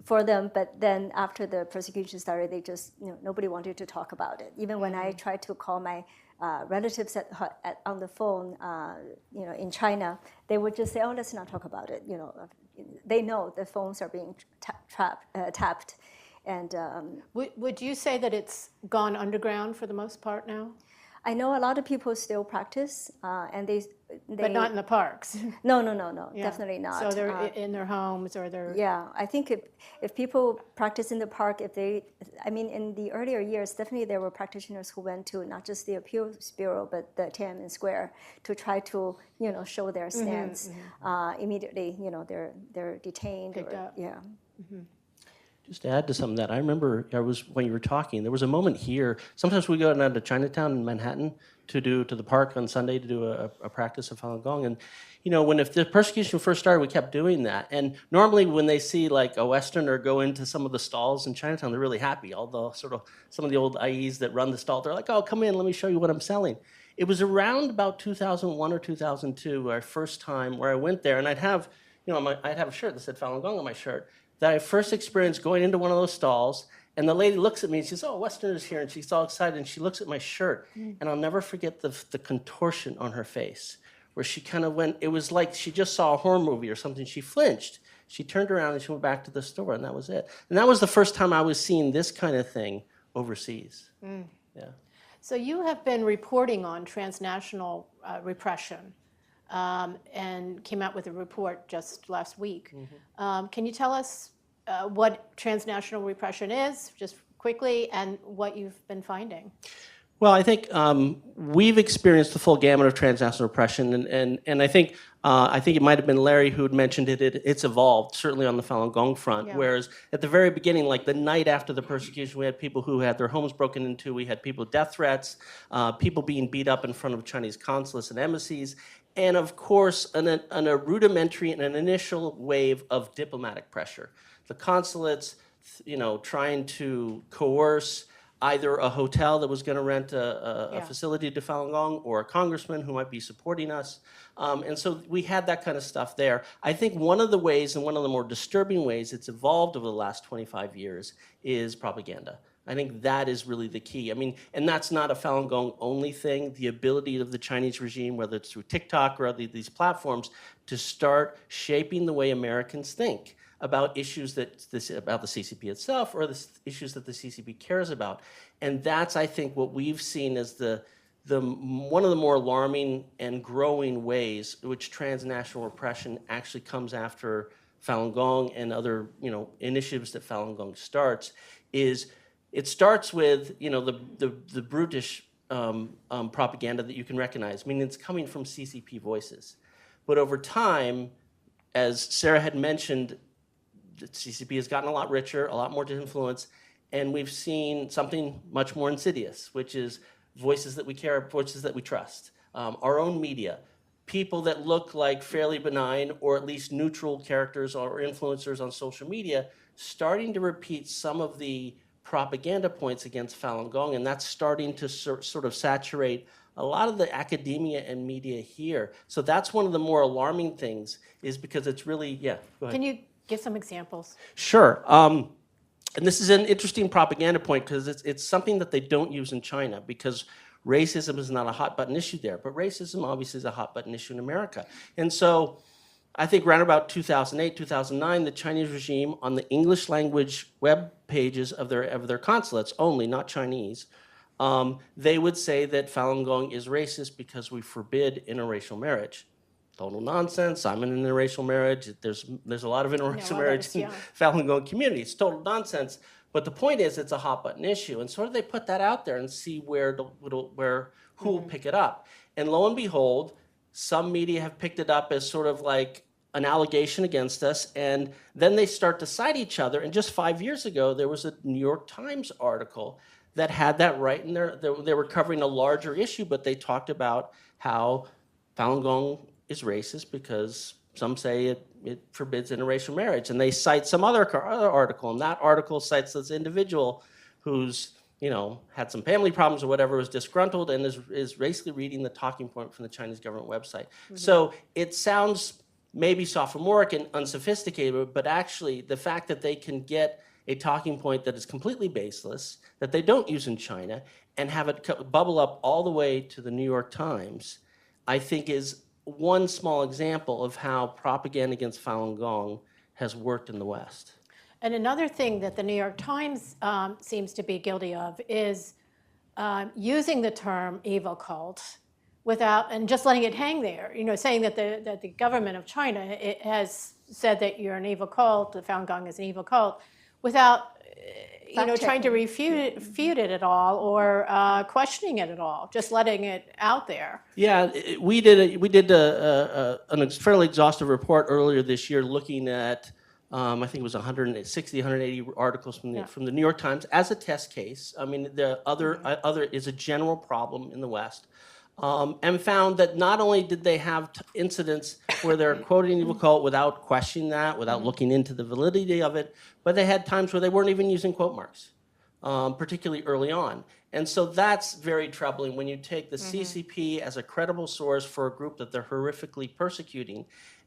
Speaker 8: for them, but then after the persecution started, they just, nobody wanted to talk about it. Even when I tried to call my relatives on the phone, in China, they would just say, oh, let's not talk about it. They know the phones are being tapped. And
Speaker 1: would you say that it's gone underground for the most part now?
Speaker 8: I know a lot of people still practice, and they
Speaker 1: but not in the parks.
Speaker 8: No,
Speaker 1: Yeah.
Speaker 8: definitely not.
Speaker 1: So they're in their homes or they're.
Speaker 8: Yeah, I think if people practice in the park, in the earlier years, definitely there were practitioners who went to not just the Appeals Bureau, but the Tiananmen Square to try to, show their stance. Immediately, they're detained.
Speaker 1: Picked up.
Speaker 8: Yeah.
Speaker 9: Just to add to some of that, I remember when you were talking, there was a moment here. Sometimes we go down to Chinatown in Manhattan to the park on Sunday to do a practice of Falun Gong. And, if the persecution first started, we kept doing that. And normally when they see like a Westerner go into some of the stalls in Chinatown, they're really happy. Although some of the old IEs that run the stall, they're like, oh, come in, let me show you what I'm selling. It was around about 2001 or 2002, where I went there, and I'd have, I'd have a shirt that said Falun Gong on my shirt, that I first experienced going into one of those stalls, and the lady looks at me and she says, "Oh, Westerners here," and she's all excited, and she looks at my shirt, and I'll never forget the contortion on her face, where she kind of went, it was like she just saw a horror movie or something. She flinched. She turned around and she went back to the store, and that was it. And that was the first time I was seeing this kind of thing overseas. Yeah.
Speaker 1: So you have been reporting on transnational repression and came out with a report just last week. Can you tell us what transnational repression is, just quickly, and what you've been finding?
Speaker 9: Well, I think we've experienced the full gamut of transnational repression, and I think it might have been Larry who had mentioned it. It's evolved, certainly on the Falun Gong front.
Speaker 1: Yeah.
Speaker 9: Whereas at the very beginning, like the night after the persecution, we had people who had their homes broken into. We had people with death threats, people being beat up in front of Chinese consulates and embassies, and of course, a rudimentary and an initial wave of diplomatic pressure. The consulates, trying to coerce either a hotel that was going to rent a facility to Falun Gong, or a congressman who might be supporting us. And so we had that kind of stuff there. I think one of the ways, and one of the more disturbing ways it's evolved over the last 25 years, is propaganda. I think that is really the key. I mean, and that's not a Falun Gong only thing. The ability of the Chinese regime, whether it's through TikTok or these platforms, to start shaping the way Americans think about issues about the CCP itself, or the issues that the CCP cares about. And that's, I think, what we've seen as one of the more alarming and growing ways in which transnational repression actually comes after Falun Gong and other initiatives that Falun Gong starts. Is it starts with the brutish propaganda that you can recognize. I mean, it's coming from CCP voices, but over time, as Sarah had mentioned, the CCP has gotten a lot richer, a lot more influence, and we've seen something much more insidious, which is voices that we care, voices that we trust, our own media, people that look like fairly benign or at least neutral characters or influencers on social media, starting to repeat some of the propaganda points against Falun Gong, and that's starting to sort of saturate a lot of the academia and media here. So that's one of the more alarming things, is because it's really, go ahead.
Speaker 1: Can you give some examples?
Speaker 9: Sure. And this is an interesting propaganda point, because it's something that they don't use in China, because racism is not a hot button issue there, but racism obviously is a hot button issue in America. And so I think around about 2008, 2009, the Chinese regime, on the English language web pages of their consulates only, not Chinese, they would say that Falun Gong is racist because we forbid interracial marriage. Total nonsense. I'm in an interracial marriage. There's a lot of interracial marriage in Falun Gong community. It's total nonsense. But the point is, it's a hot button issue, and sort of they put that out there and see who will pick it up. And lo and behold, some media have picked it up as sort of like an allegation against us, and then they start to cite each other. And just 5 years ago, there was a New York Times article that had that right in there. They were covering a larger issue, but they talked about how Falun Gong is racist because some say it forbids interracial marriage. And they cite some other article, and that article cites this individual who's had some family problems or whatever, was disgruntled, and is basically reading the talking point from the Chinese government website. So it sounds maybe sophomoric and unsophisticated, but actually the fact that they can get a talking point that is completely baseless, that they don't use in China, and have it bubble up all the way to the New York Times, I think is one small example of how propaganda against Falun Gong has worked in the West.
Speaker 1: And another thing that the New York Times seems to be guilty of is using the term evil cult and just letting it hang there. Saying that the government of China has said that you're an evil cult, the Falun Gong is an evil cult, without trying to refute it at all, or questioning it at all, just letting it out there.
Speaker 9: Yeah, we did a fairly exhaustive report earlier this year, looking at I think it was 160, 180 articles from the New York Times as a test case. I mean, the other is a general problem in the West, and found that not only did they have incidents where they're quoting evil cult without questioning that, without looking into the validity of it, but they had times where they weren't even using quote marks. particularly early on. And so that's very troubling when you take the CCP as a credible source for a group that they're horrifically persecuting,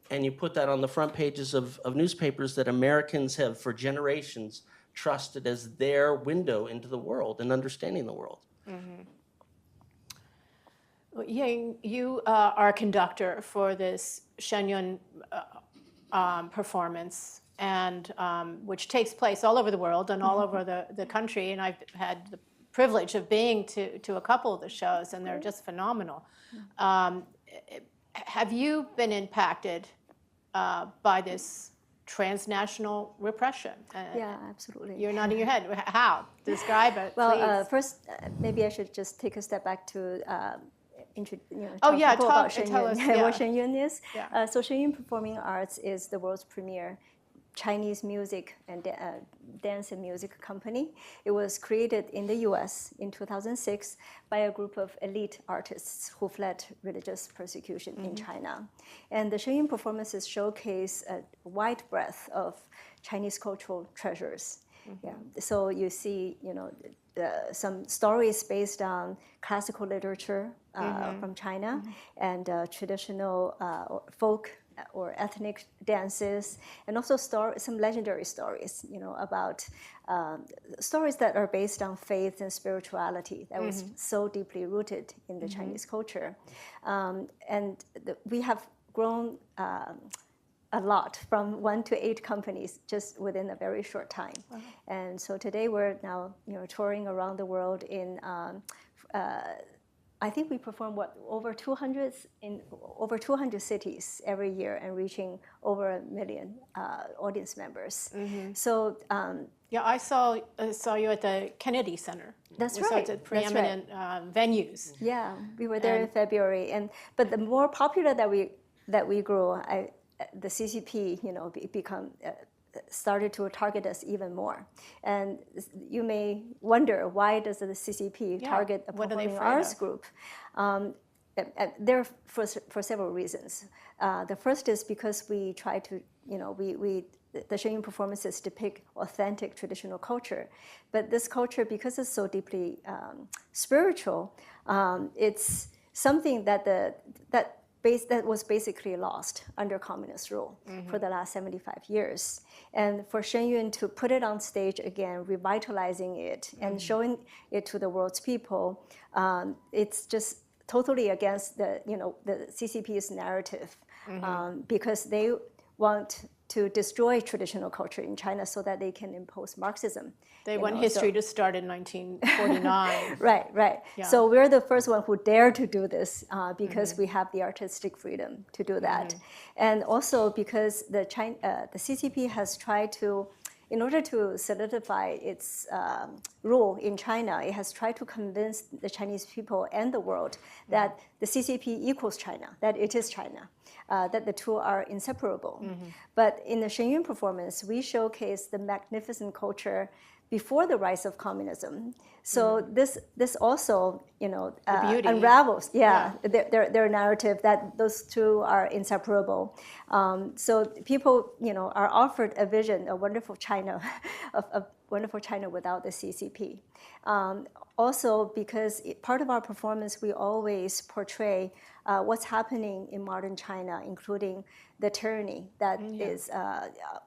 Speaker 9: and you put that on the front pages of newspapers that Americans have for generations trusted as their window into the world and understanding the world.
Speaker 1: Well, Ying, you are a conductor for this Shenyun performance, and which takes place all over the world and all over the country. And I've had the privilege of being to a couple of the shows, and they're just phenomenal. Have you been impacted by this transnational repression?
Speaker 8: Yeah, absolutely.
Speaker 1: You're nodding your head. How? Describe it,
Speaker 8: Well,
Speaker 1: please.
Speaker 8: first, maybe I should just take a step back to
Speaker 1: Oh, yeah,
Speaker 8: people about
Speaker 1: tell us,
Speaker 8: Shenyun,
Speaker 1: yeah.
Speaker 8: what Shenyun is.
Speaker 1: Yeah.
Speaker 8: So Shenyun Performing Arts is the world's premier Chinese music and dance and music company. It was created in the US in 2006 by a group of elite artists who fled religious persecution in China. And the Shenyun performances showcase a wide breadth of Chinese cultural treasures. Yeah. So you see, some stories based on classical literature from China and traditional folk or ethnic dances, and also some legendary stories, about stories that are based on faith and spirituality that was so deeply rooted in the Chinese culture. We have grown a lot, from 1 to 8 companies just within a very short time. And so today we're now touring around the world in I think we perform over 200 cities every year, and reaching over 1 million audience members. So
Speaker 1: Yeah, I saw you at the Kennedy Center.
Speaker 8: That's
Speaker 1: We saw
Speaker 8: right.
Speaker 1: it at
Speaker 8: That's right.
Speaker 1: preeminent venues.
Speaker 8: yeah, we were there in February, but the more popular that we grew, the CCP started to target us even more. And you may wonder, why does the CCP target a
Speaker 1: what are they
Speaker 8: performing
Speaker 1: afraid
Speaker 8: arts
Speaker 1: of?
Speaker 8: group? There for several reasons. The first is because we try to, the Shenyun performances depict authentic traditional culture. But this culture, because it's so deeply spiritual, it's something that was basically lost under communist rule for the last 75 years. And for Shenyun to put it on stage again, revitalizing it and showing it to the world's people, it's just totally against the CCP's narrative, because they want to destroy traditional culture in China so that they can impose Marxism.
Speaker 1: They want history to start in 1949.
Speaker 8: Right.
Speaker 1: Yeah.
Speaker 8: So we're the first one who dare to do this because we have the artistic freedom to do that. And also because the CCP has tried to, in order to solidify its rule in China, it has tried to convince the Chinese people and the world that the CCP equals China, that it is China, that the two are inseparable. But in the Shenyun performance, we showcase the magnificent culture before the rise of communism. So this also,
Speaker 1: beauty.
Speaker 8: unravels, their narrative that those two are inseparable. So people, are offered a vision, a wonderful China, of wonderful China without the CCP. Also, because part of our performance, we always portray what's happening in modern China, including the tyranny that is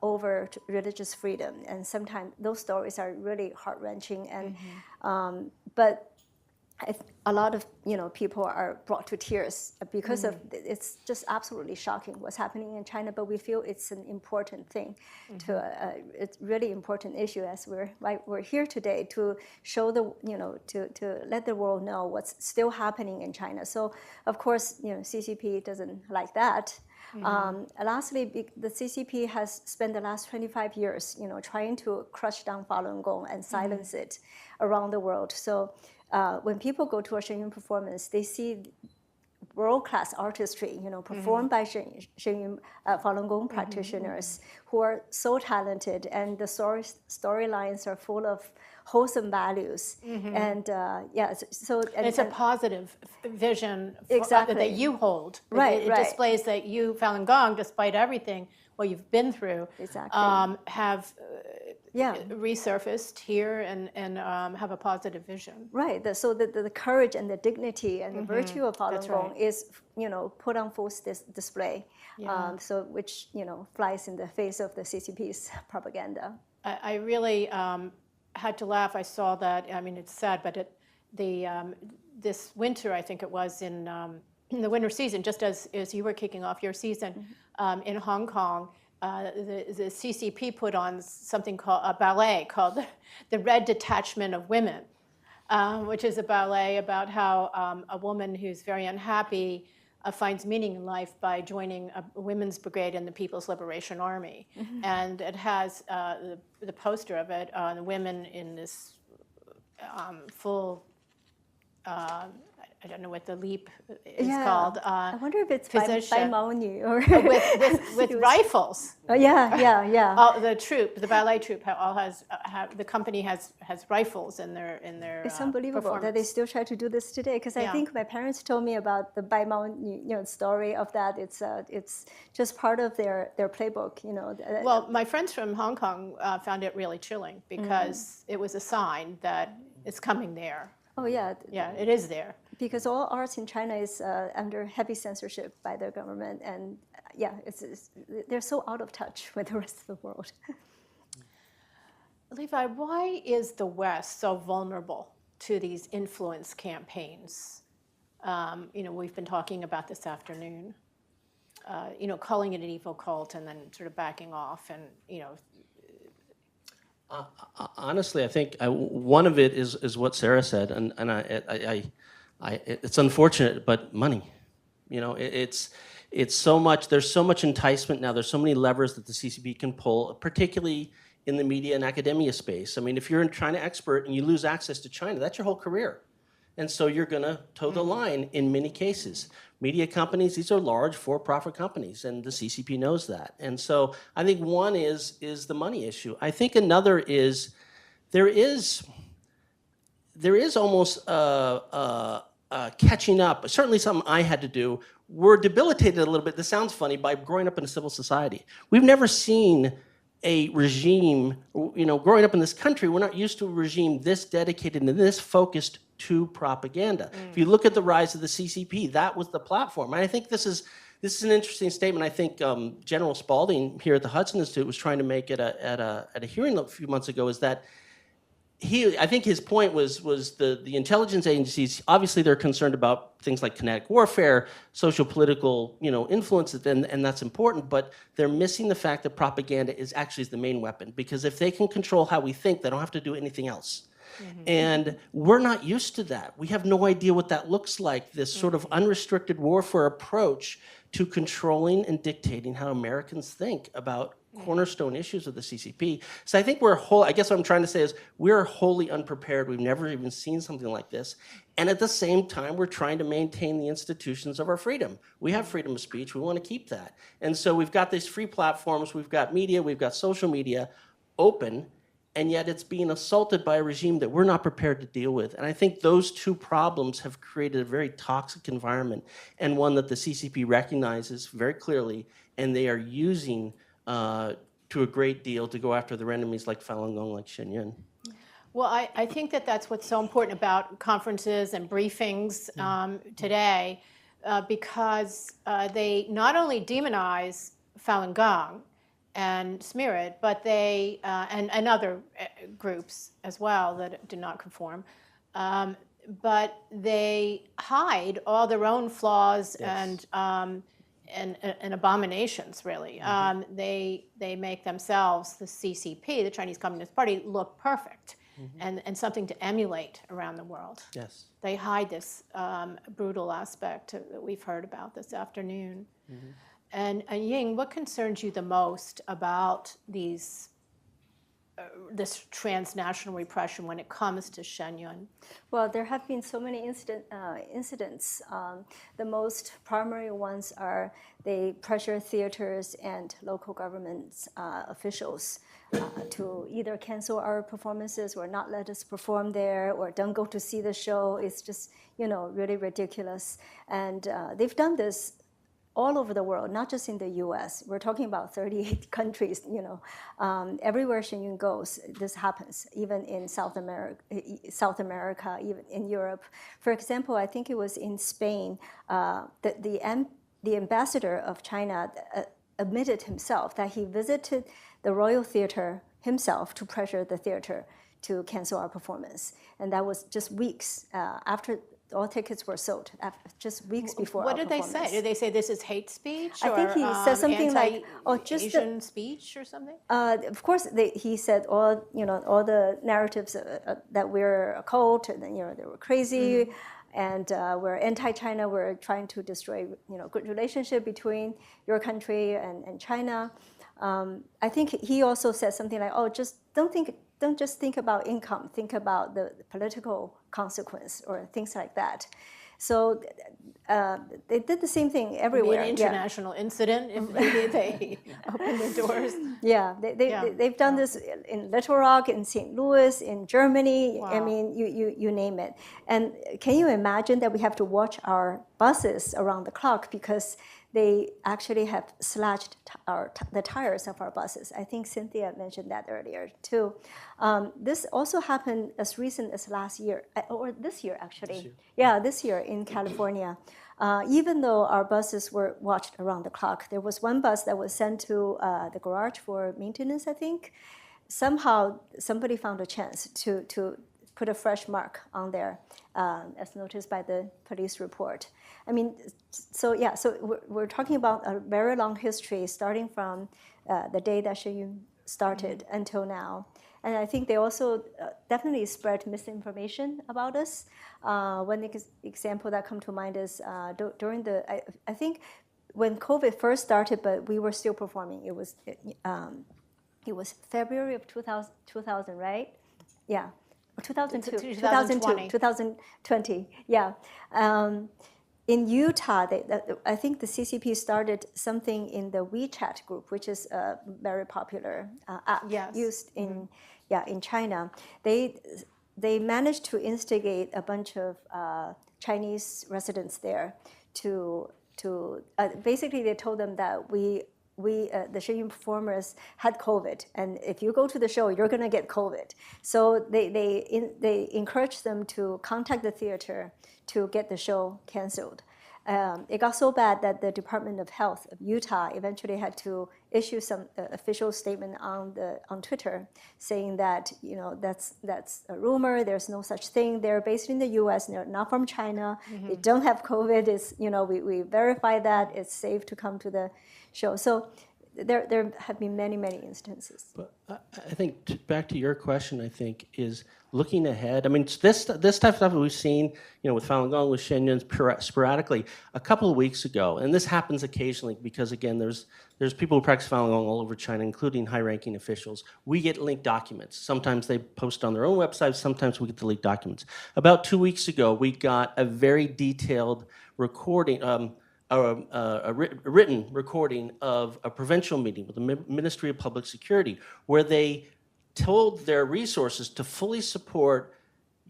Speaker 8: over religious freedom. And sometimes those stories are really heart-wrenching. And but a lot of people are brought to tears because of it's just absolutely shocking what's happening in China. But we feel it's an important thing, it's really important issue, as we're here today to show to let the world know what's still happening in China. So of course CCP doesn't like that. Lastly, the CCP has spent the last 25 years, trying to crush down Falun Gong and silence it around the world. So when people go to a Shenyun performance, they see world-class artistry, performed by Shenyun Falun Gong practitioners who are so talented, and the storylines are full of wholesome values. And so and
Speaker 1: it's a positive vision
Speaker 8: Exactly.
Speaker 1: that you hold.
Speaker 8: Right,
Speaker 1: It
Speaker 8: right.
Speaker 1: displays that you, Falun Gong, despite everything, what you've been through,
Speaker 8: Exactly.
Speaker 1: have
Speaker 8: Yeah.
Speaker 1: resurfaced here and have a positive vision.
Speaker 8: Right. So the courage and the dignity and the virtue of Falun
Speaker 1: That's
Speaker 8: Gong
Speaker 1: right.
Speaker 8: is, put on full display.
Speaker 1: Yeah.
Speaker 8: So which, flies in the face of the CCP's propaganda.
Speaker 1: I really had to laugh. I saw that. I mean, it's sad, but this winter, I think it was in the winter season, just as you were kicking off your season in Hong Kong, the CCP put on something called a ballet called the Red Detachment of Women, which is a ballet about how a woman who's very unhappy finds meaning in life by joining a women's brigade in the People's Liberation Army. And it has the poster of it, the women in this full, I don't know what the leap is called.
Speaker 8: I wonder if it's
Speaker 1: position.
Speaker 8: by Maoni or
Speaker 1: with rifles.
Speaker 8: Oh, yeah.
Speaker 1: The ballet troupe the company has rifles in their
Speaker 8: It's unbelievable that they still try to do this today. Because I think my parents told me about the Bai Mao story of that. It's just part of their playbook.
Speaker 1: Well, my friends from Hong Kong found it really chilling because it was a sign that it's coming there.
Speaker 8: Oh yeah.
Speaker 1: Yeah, it is there.
Speaker 8: Because all arts in China is under heavy censorship by the government, and they're so out of touch with the rest of the world.
Speaker 1: Levi, why is the West so vulnerable to these influence campaigns? We've been talking about this afternoon. Calling it an evil cult and then sort of backing off, and
Speaker 9: Honestly, I think one of it is what Sarah said, and it's unfortunate, but money. It's so much. There's so much enticement now. There's so many levers that the CCP can pull, particularly in the media and academia space. I mean, if you're a China expert and you lose access to China, that's your whole career. And so you're going to toe the line in many cases. Media companies, these are large for-profit companies, and the CCP knows that. And so I think one is the money issue. I think another is there is almost catching up. Certainly something I had to do. We're debilitated a little bit. This sounds funny, by growing up in a civil society. We've never seen a regime, growing up in this country, we're not used to a regime this dedicated and this focused to propaganda. If you look at the rise of the CCP, that was the platform. And I think this is an interesting statement. I think General Spalding here at the Hudson Institute was trying to make at a hearing a few months ago, is that I think his point was the intelligence agencies, obviously they're concerned about things like kinetic warfare, social political influences, and that's important, but they're missing the fact that propaganda is actually the main weapon, because if they can control how we think, they don't have to do anything else. And we're not used to that. We have no idea what that looks like, this sort of unrestricted warfare approach to controlling and dictating how Americans think about cornerstone issues of the CCP. So I think I guess what I'm trying to say is we're wholly unprepared. We've never even seen something like this. And at the same time, we're trying to maintain the institutions of our freedom. We have freedom of speech. We want to keep that. And so we've got these free platforms. We've got media. We've got social media open. And yet it's being assaulted by a regime that we're not prepared to deal with. And I think those two problems have created a very toxic environment, and one that the CCP recognizes very clearly, and they are using to a great deal to go after their enemies like Falun Gong, like Shenyang.
Speaker 1: Well, I think that's what's so important about conferences and briefings today, because they not only demonize Falun Gong and smear it, but they, and other groups as well that do not conform, but they hide all their own flaws and abominations, really. They make themselves, the CCP, the Chinese Communist Party, look perfect and something to emulate around the world.
Speaker 9: Yes.
Speaker 1: They hide this brutal aspect that we've heard about this afternoon. And Ying, what concerns you the most about this transnational repression when it comes to Shenyang?
Speaker 8: Well, there have been so many incidents. The most primary ones are they pressure theaters and local government officials to either cancel our performances or not let us perform there, or don't go to see the show. It's just really ridiculous. And they've done this all over the world, not just in the U.S. We're talking about 38 countries. Everywhere Shenyun goes, this happens. Even in South America, even in Europe. For example, I think it was in Spain. The ambassador of China admitted himself that he visited the Royal Theatre himself to pressure the theater to cancel our performance, and that was just weeks after all tickets were sold, just weeks before
Speaker 1: What
Speaker 8: our
Speaker 1: did they
Speaker 8: performance.
Speaker 1: say? Did they say this is hate speech?
Speaker 8: I think he said something like, "Oh, just the,
Speaker 1: Asian speech or something."
Speaker 8: of course, he said all the narratives that we're a cult, and they were crazy, and we're anti-China. We're trying to destroy good relationship between your country and China. I think he also said something like, "Oh, just don't just think about income. Think about the political consequence or things like that." So they did the same thing everywhere.
Speaker 1: An international incident if they open the doors.
Speaker 8: Yeah, they've done this in Little Rock, in St. Louis, in Germany.
Speaker 1: Wow.
Speaker 8: I mean, you name it. And can you imagine that we have to watch our buses around the clock because they actually have slashed the tires of our buses? I think Cynthia mentioned that earlier too. This also happened as recent as last year, or this year actually. Yeah, this year in California. Even though our buses were watched around the clock, there was one bus that was sent to the garage for maintenance, I think. Somehow somebody found a chance to put a fresh mark on there, as noticed by the police report. I mean, so we're talking about a very long history, starting from the day that Shenyun started until now. And I think they also definitely spread misinformation about us. One example that come to mind is during I think when COVID first started, but we were still performing. It was February of 2000, right? Yeah. 2002, 2020, yeah. In Utah, I think the CCP started something in the WeChat group, which is a very popular app used in China. They managed to instigate a bunch of Chinese residents there to basically they told them that the Shenyun performers had COVID, and if you go to the show, you're going to get COVID. So they encouraged them to contact the theater to get the show canceled. It got so bad that the Department of Health of Utah eventually had to issue some official statement on Twitter saying that that's a rumor. There's no such thing. They're based in the U.S. They're not from China. They don't have COVID. It's we verify that it's safe to come to the show. So there have been many instances.
Speaker 9: But I think back to your question, I think is looking ahead. I mean, this type of stuff we've seen, with Falun Gong, with Shenyun sporadically a couple of weeks ago, and this happens occasionally because again, there's people who practice Falun Gong all over China, including high-ranking officials. We get linked documents. Sometimes they post on their own websites. Sometimes we get the leaked documents. About 2 weeks ago, we got a very detailed recording. A written recording of a provincial meeting with the Ministry of Public Security, where they told their resources to fully support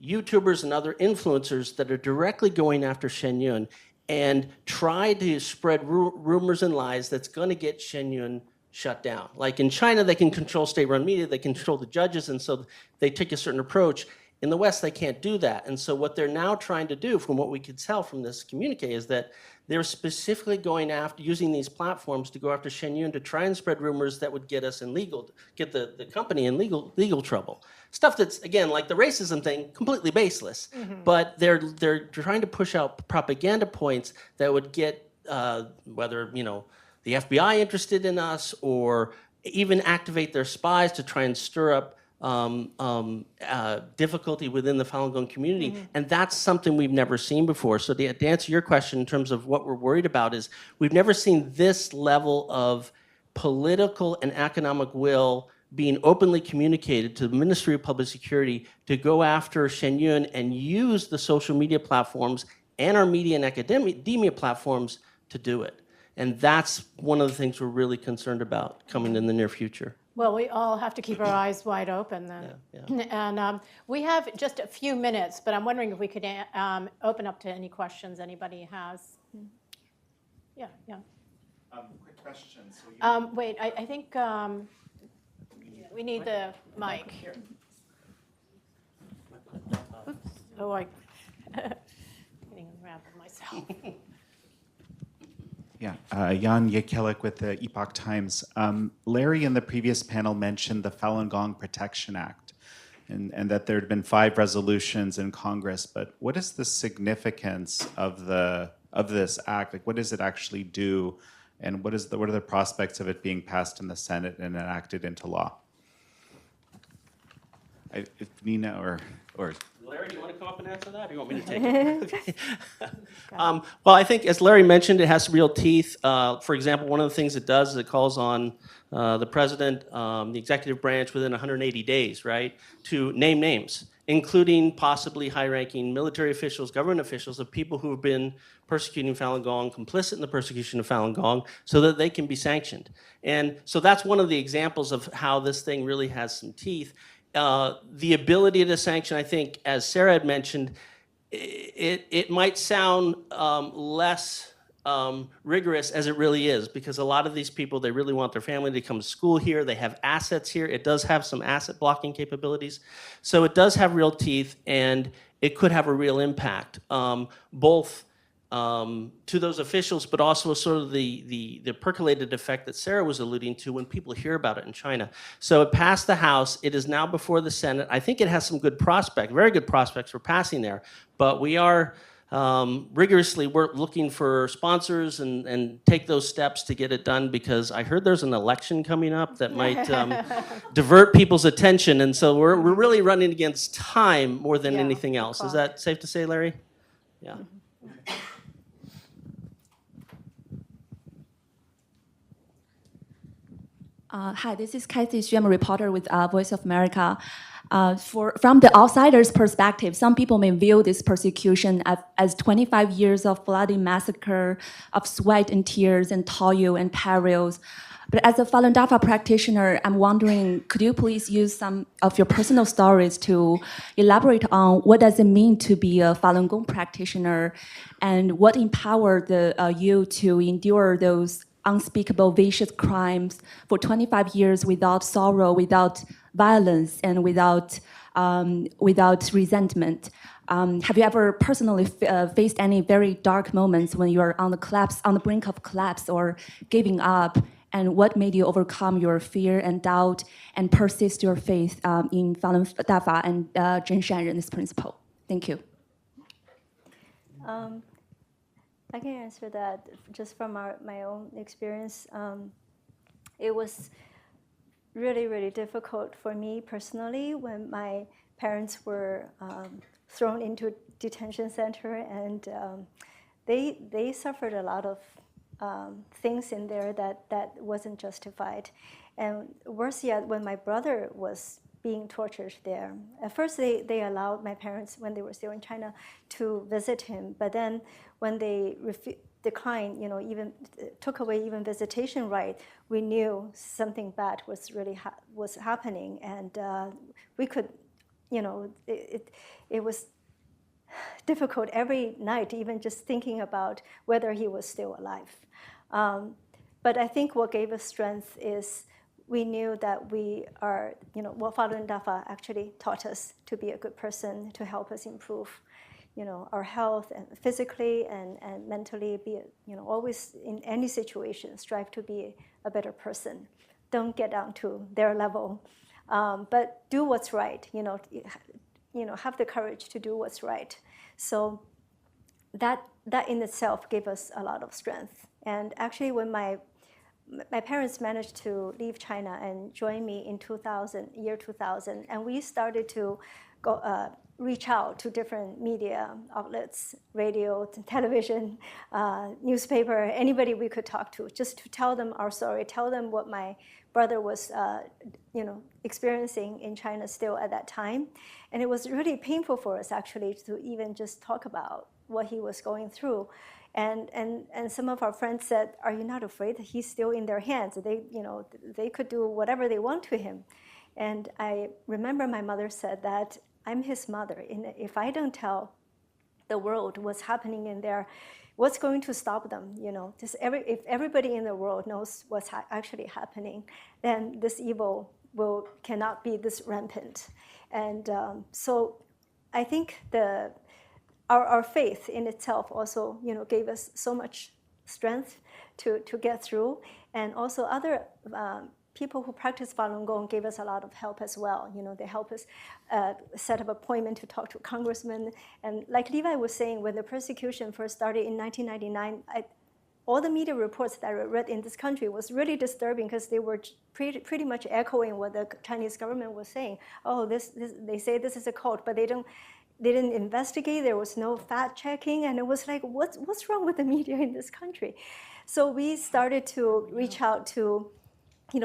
Speaker 9: YouTubers and other influencers that are directly going after Shenyun and try to spread rumors and lies that's going to get Shenyun shut down. Like in China, they can control state-run media, they control the judges, and so they take a certain approach. In the West, they can't do that. And so what they're now trying to do, from what we could tell from this communique, is that they're specifically going after, using these platforms to go after Shenyun to try and spread rumors that would get us in get the company in legal trouble. Stuff that's, again, like the racism thing, completely baseless. But they're trying to push out propaganda points that would get, whether, the FBI interested in us or even activate their spies to try and stir up difficulty within the Falun Gong community, and that's something we've never seen before. So to answer your question in terms of what we're worried about is we've never seen this level of political and economic will being openly communicated to the Ministry of Public Security to go after Shenyun and use the social media platforms and our media and academia platforms to do it. And that's one of the things we're really concerned about coming in the near future.
Speaker 1: Well, we all have to keep our eyes wide open then.
Speaker 9: Yeah.
Speaker 1: And we have just a few minutes, but I'm wondering if we could open up to any questions anybody has. Yeah.
Speaker 10: Quick question. So you
Speaker 1: Wait, I think we need the mic. Oops. Oh, I getting around myself.
Speaker 10: Yeah, Jan Yekelik with the Epoch Times. Larry in the previous panel mentioned the Falun Gong Protection Act and that there had been 5 resolutions in Congress, but what is the significance of this act? Like, what does it actually do, and what are the prospects of it being passed in the Senate and enacted into law? If Nina or
Speaker 9: Larry, do you want to come up and answer that, or do you want me to take it? Well, I think, as Larry mentioned, it has real teeth. For example, one of the things it does is it calls on the president, the executive branch, within 180 days, right, to name names, including possibly high-ranking military officials, government officials, of people who have been persecuting Falun Gong, complicit in the persecution of Falun Gong, so that they can be sanctioned. And so that's one of the examples of how this thing really has some teeth. The ability to sanction, I think, as Sarah had mentioned, it might sound less rigorous as it really is, because a lot of these people, they really want their family to come to school here. They have assets here. It does have some asset blocking capabilities. So it does have real teeth, and it could have a real impact, both to those officials, but also sort of the percolated effect that Sarah was alluding to when people hear about it in China. So it passed the House. It is now before the Senate. I think it has some good prospects, very good prospects for passing there. But we are rigorously looking for sponsors and take those steps to get it done, because I heard there's an election coming up that might divert people's attention. And so we're really running against time more than anything else. Is that safe to say, Larry? Yeah.
Speaker 11: Hi, this is Kathy Xu. I'm a reporter with Voice of America. From the outsider's perspective, some people may view this persecution as 25 years of bloody massacre, of sweat and tears and toil and perils. But as a Falun Dafa practitioner, I'm wondering, could you please use some of your personal stories to elaborate on what does it mean to be a Falun Gong practitioner, and what empowered you to endure those unspeakable vicious crimes for 25 years without sorrow, without violence, and without resentment? Have you ever personally faced any very dark moments when you are on the brink of collapse or giving up? And what made you overcome your fear and doubt and persist your faith in Falun Dafa and Zhen Shanren's principle? Thank you.
Speaker 8: I can answer that just from my own experience. It was really, really difficult for me personally when my parents were thrown into a detention center, and they suffered a lot of things in there that wasn't justified. And worse yet, when my brother was being tortured there, at first they allowed my parents, when they were still in China, to visit him. But then when they declined, even took away even visitation right, we knew something bad was really was happening, and we could, it was difficult every night, even just thinking about whether he was still alive. But I think what gave us strength is we knew that we are, what Falun Dafa actually taught us to be a good person, to help us improve, our health, and physically and mentally. Be, always in any situation, strive to be a better person. Don't get down to their level, but do what's right. Have the courage to do what's right. So that in itself gave us a lot of strength. And actually, when my parents managed to leave China and join me in year 2000, and we started to go reach out to different media outlets, radio, television, newspaper, anybody we could talk to, just to tell them our story, tell them what my brother was experiencing in China still at that time. And it was really painful for us, actually, to even just talk about what he was going through. And some of our friends said, "Are you not afraid that he's still in their hands? They could do whatever they want to him." And I remember my mother said that, "I'm his mother. If I don't tell the world what's happening in there, what's going to stop them? If everybody in the world knows what's actually happening, then this evil cannot be this rampant. And so I think our faith in itself also, gave us so much strength to get through, and also other people who practice Falun Gong gave us a lot of help as well. They help us set up appointment to talk to congressmen. And like Levi was saying, when the persecution first started in 1999, all the media reports that I read in this country was really disturbing because they were pretty much echoing what the Chinese government was saying. Oh, they say this is a cult, but they didn't investigate. There was no fact checking, and it was like, what's wrong with the media in this country? So we started to reach out to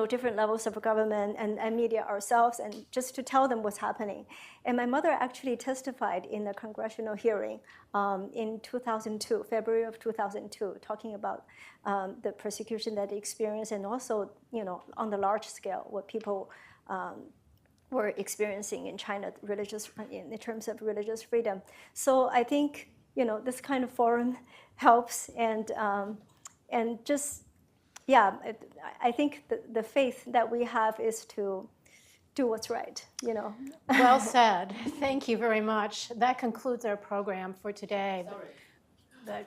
Speaker 8: different levels of government and media ourselves, and just to tell them what's happening. And my mother actually testified in a congressional hearing in 2002, February of 2002, talking about the persecution that they experienced, and also, on the large scale, what people were experiencing in China, in terms of religious freedom. So I think, this kind of forum helps, and just, yeah, I think the faith that we have is to do what's right,
Speaker 1: Well said. Thank you very much. That concludes our program for today.
Speaker 12: Sorry,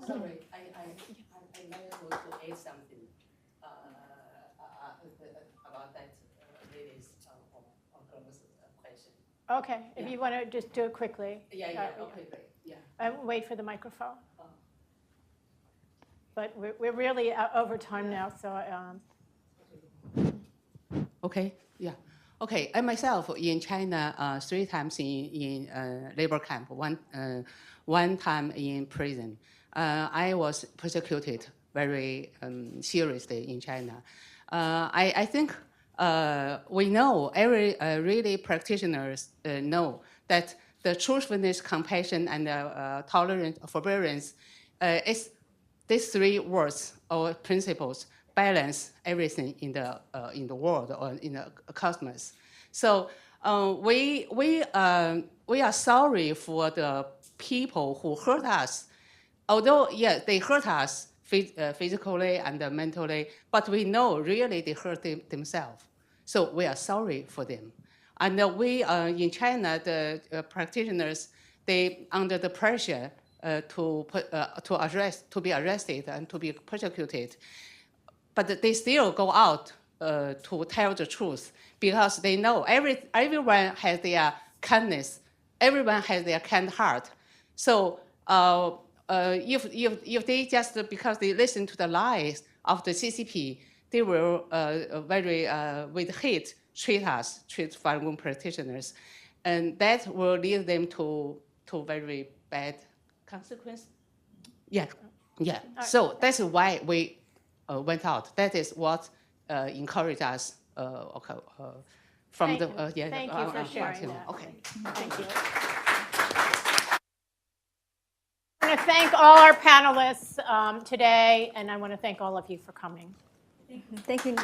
Speaker 12: I might want to add something about that lady's question.
Speaker 1: Okay, if you want to just do it quickly.
Speaker 12: Yeah, okay, great, yeah.
Speaker 1: Wait for the microphone. But we're really over time now, so.
Speaker 12: Okay, yeah. Okay, I myself in China 3 times in labor camp, one time in prison. I was persecuted very seriously in China. I think we know, every really practitioners know that the truthfulness, compassion, and tolerance, forbearance is these 3 words or principles balance everything in the world or in the cosmos. So we are sorry for the people who hurt us. Although, yeah, they hurt us physically and mentally, but we know really they hurt themselves. So we are sorry for them. And we in China, the practitioners, they under the pressure to be arrested and to be persecuted, but they still go out to tell the truth because they know everyone has their kindness, everyone has their kind heart. So if they just because they listen to the lies of the CCP, they will very with hate treat Falun Gong practitioners, and that will lead them to very bad consequence. Yeah. So that's why we went out. That is what encouraged us from the
Speaker 1: Thank you for sharing that.
Speaker 12: Okay.
Speaker 1: Thank you. I want to thank all our panelists today, and I want to thank all of you for coming.
Speaker 8: Thank you.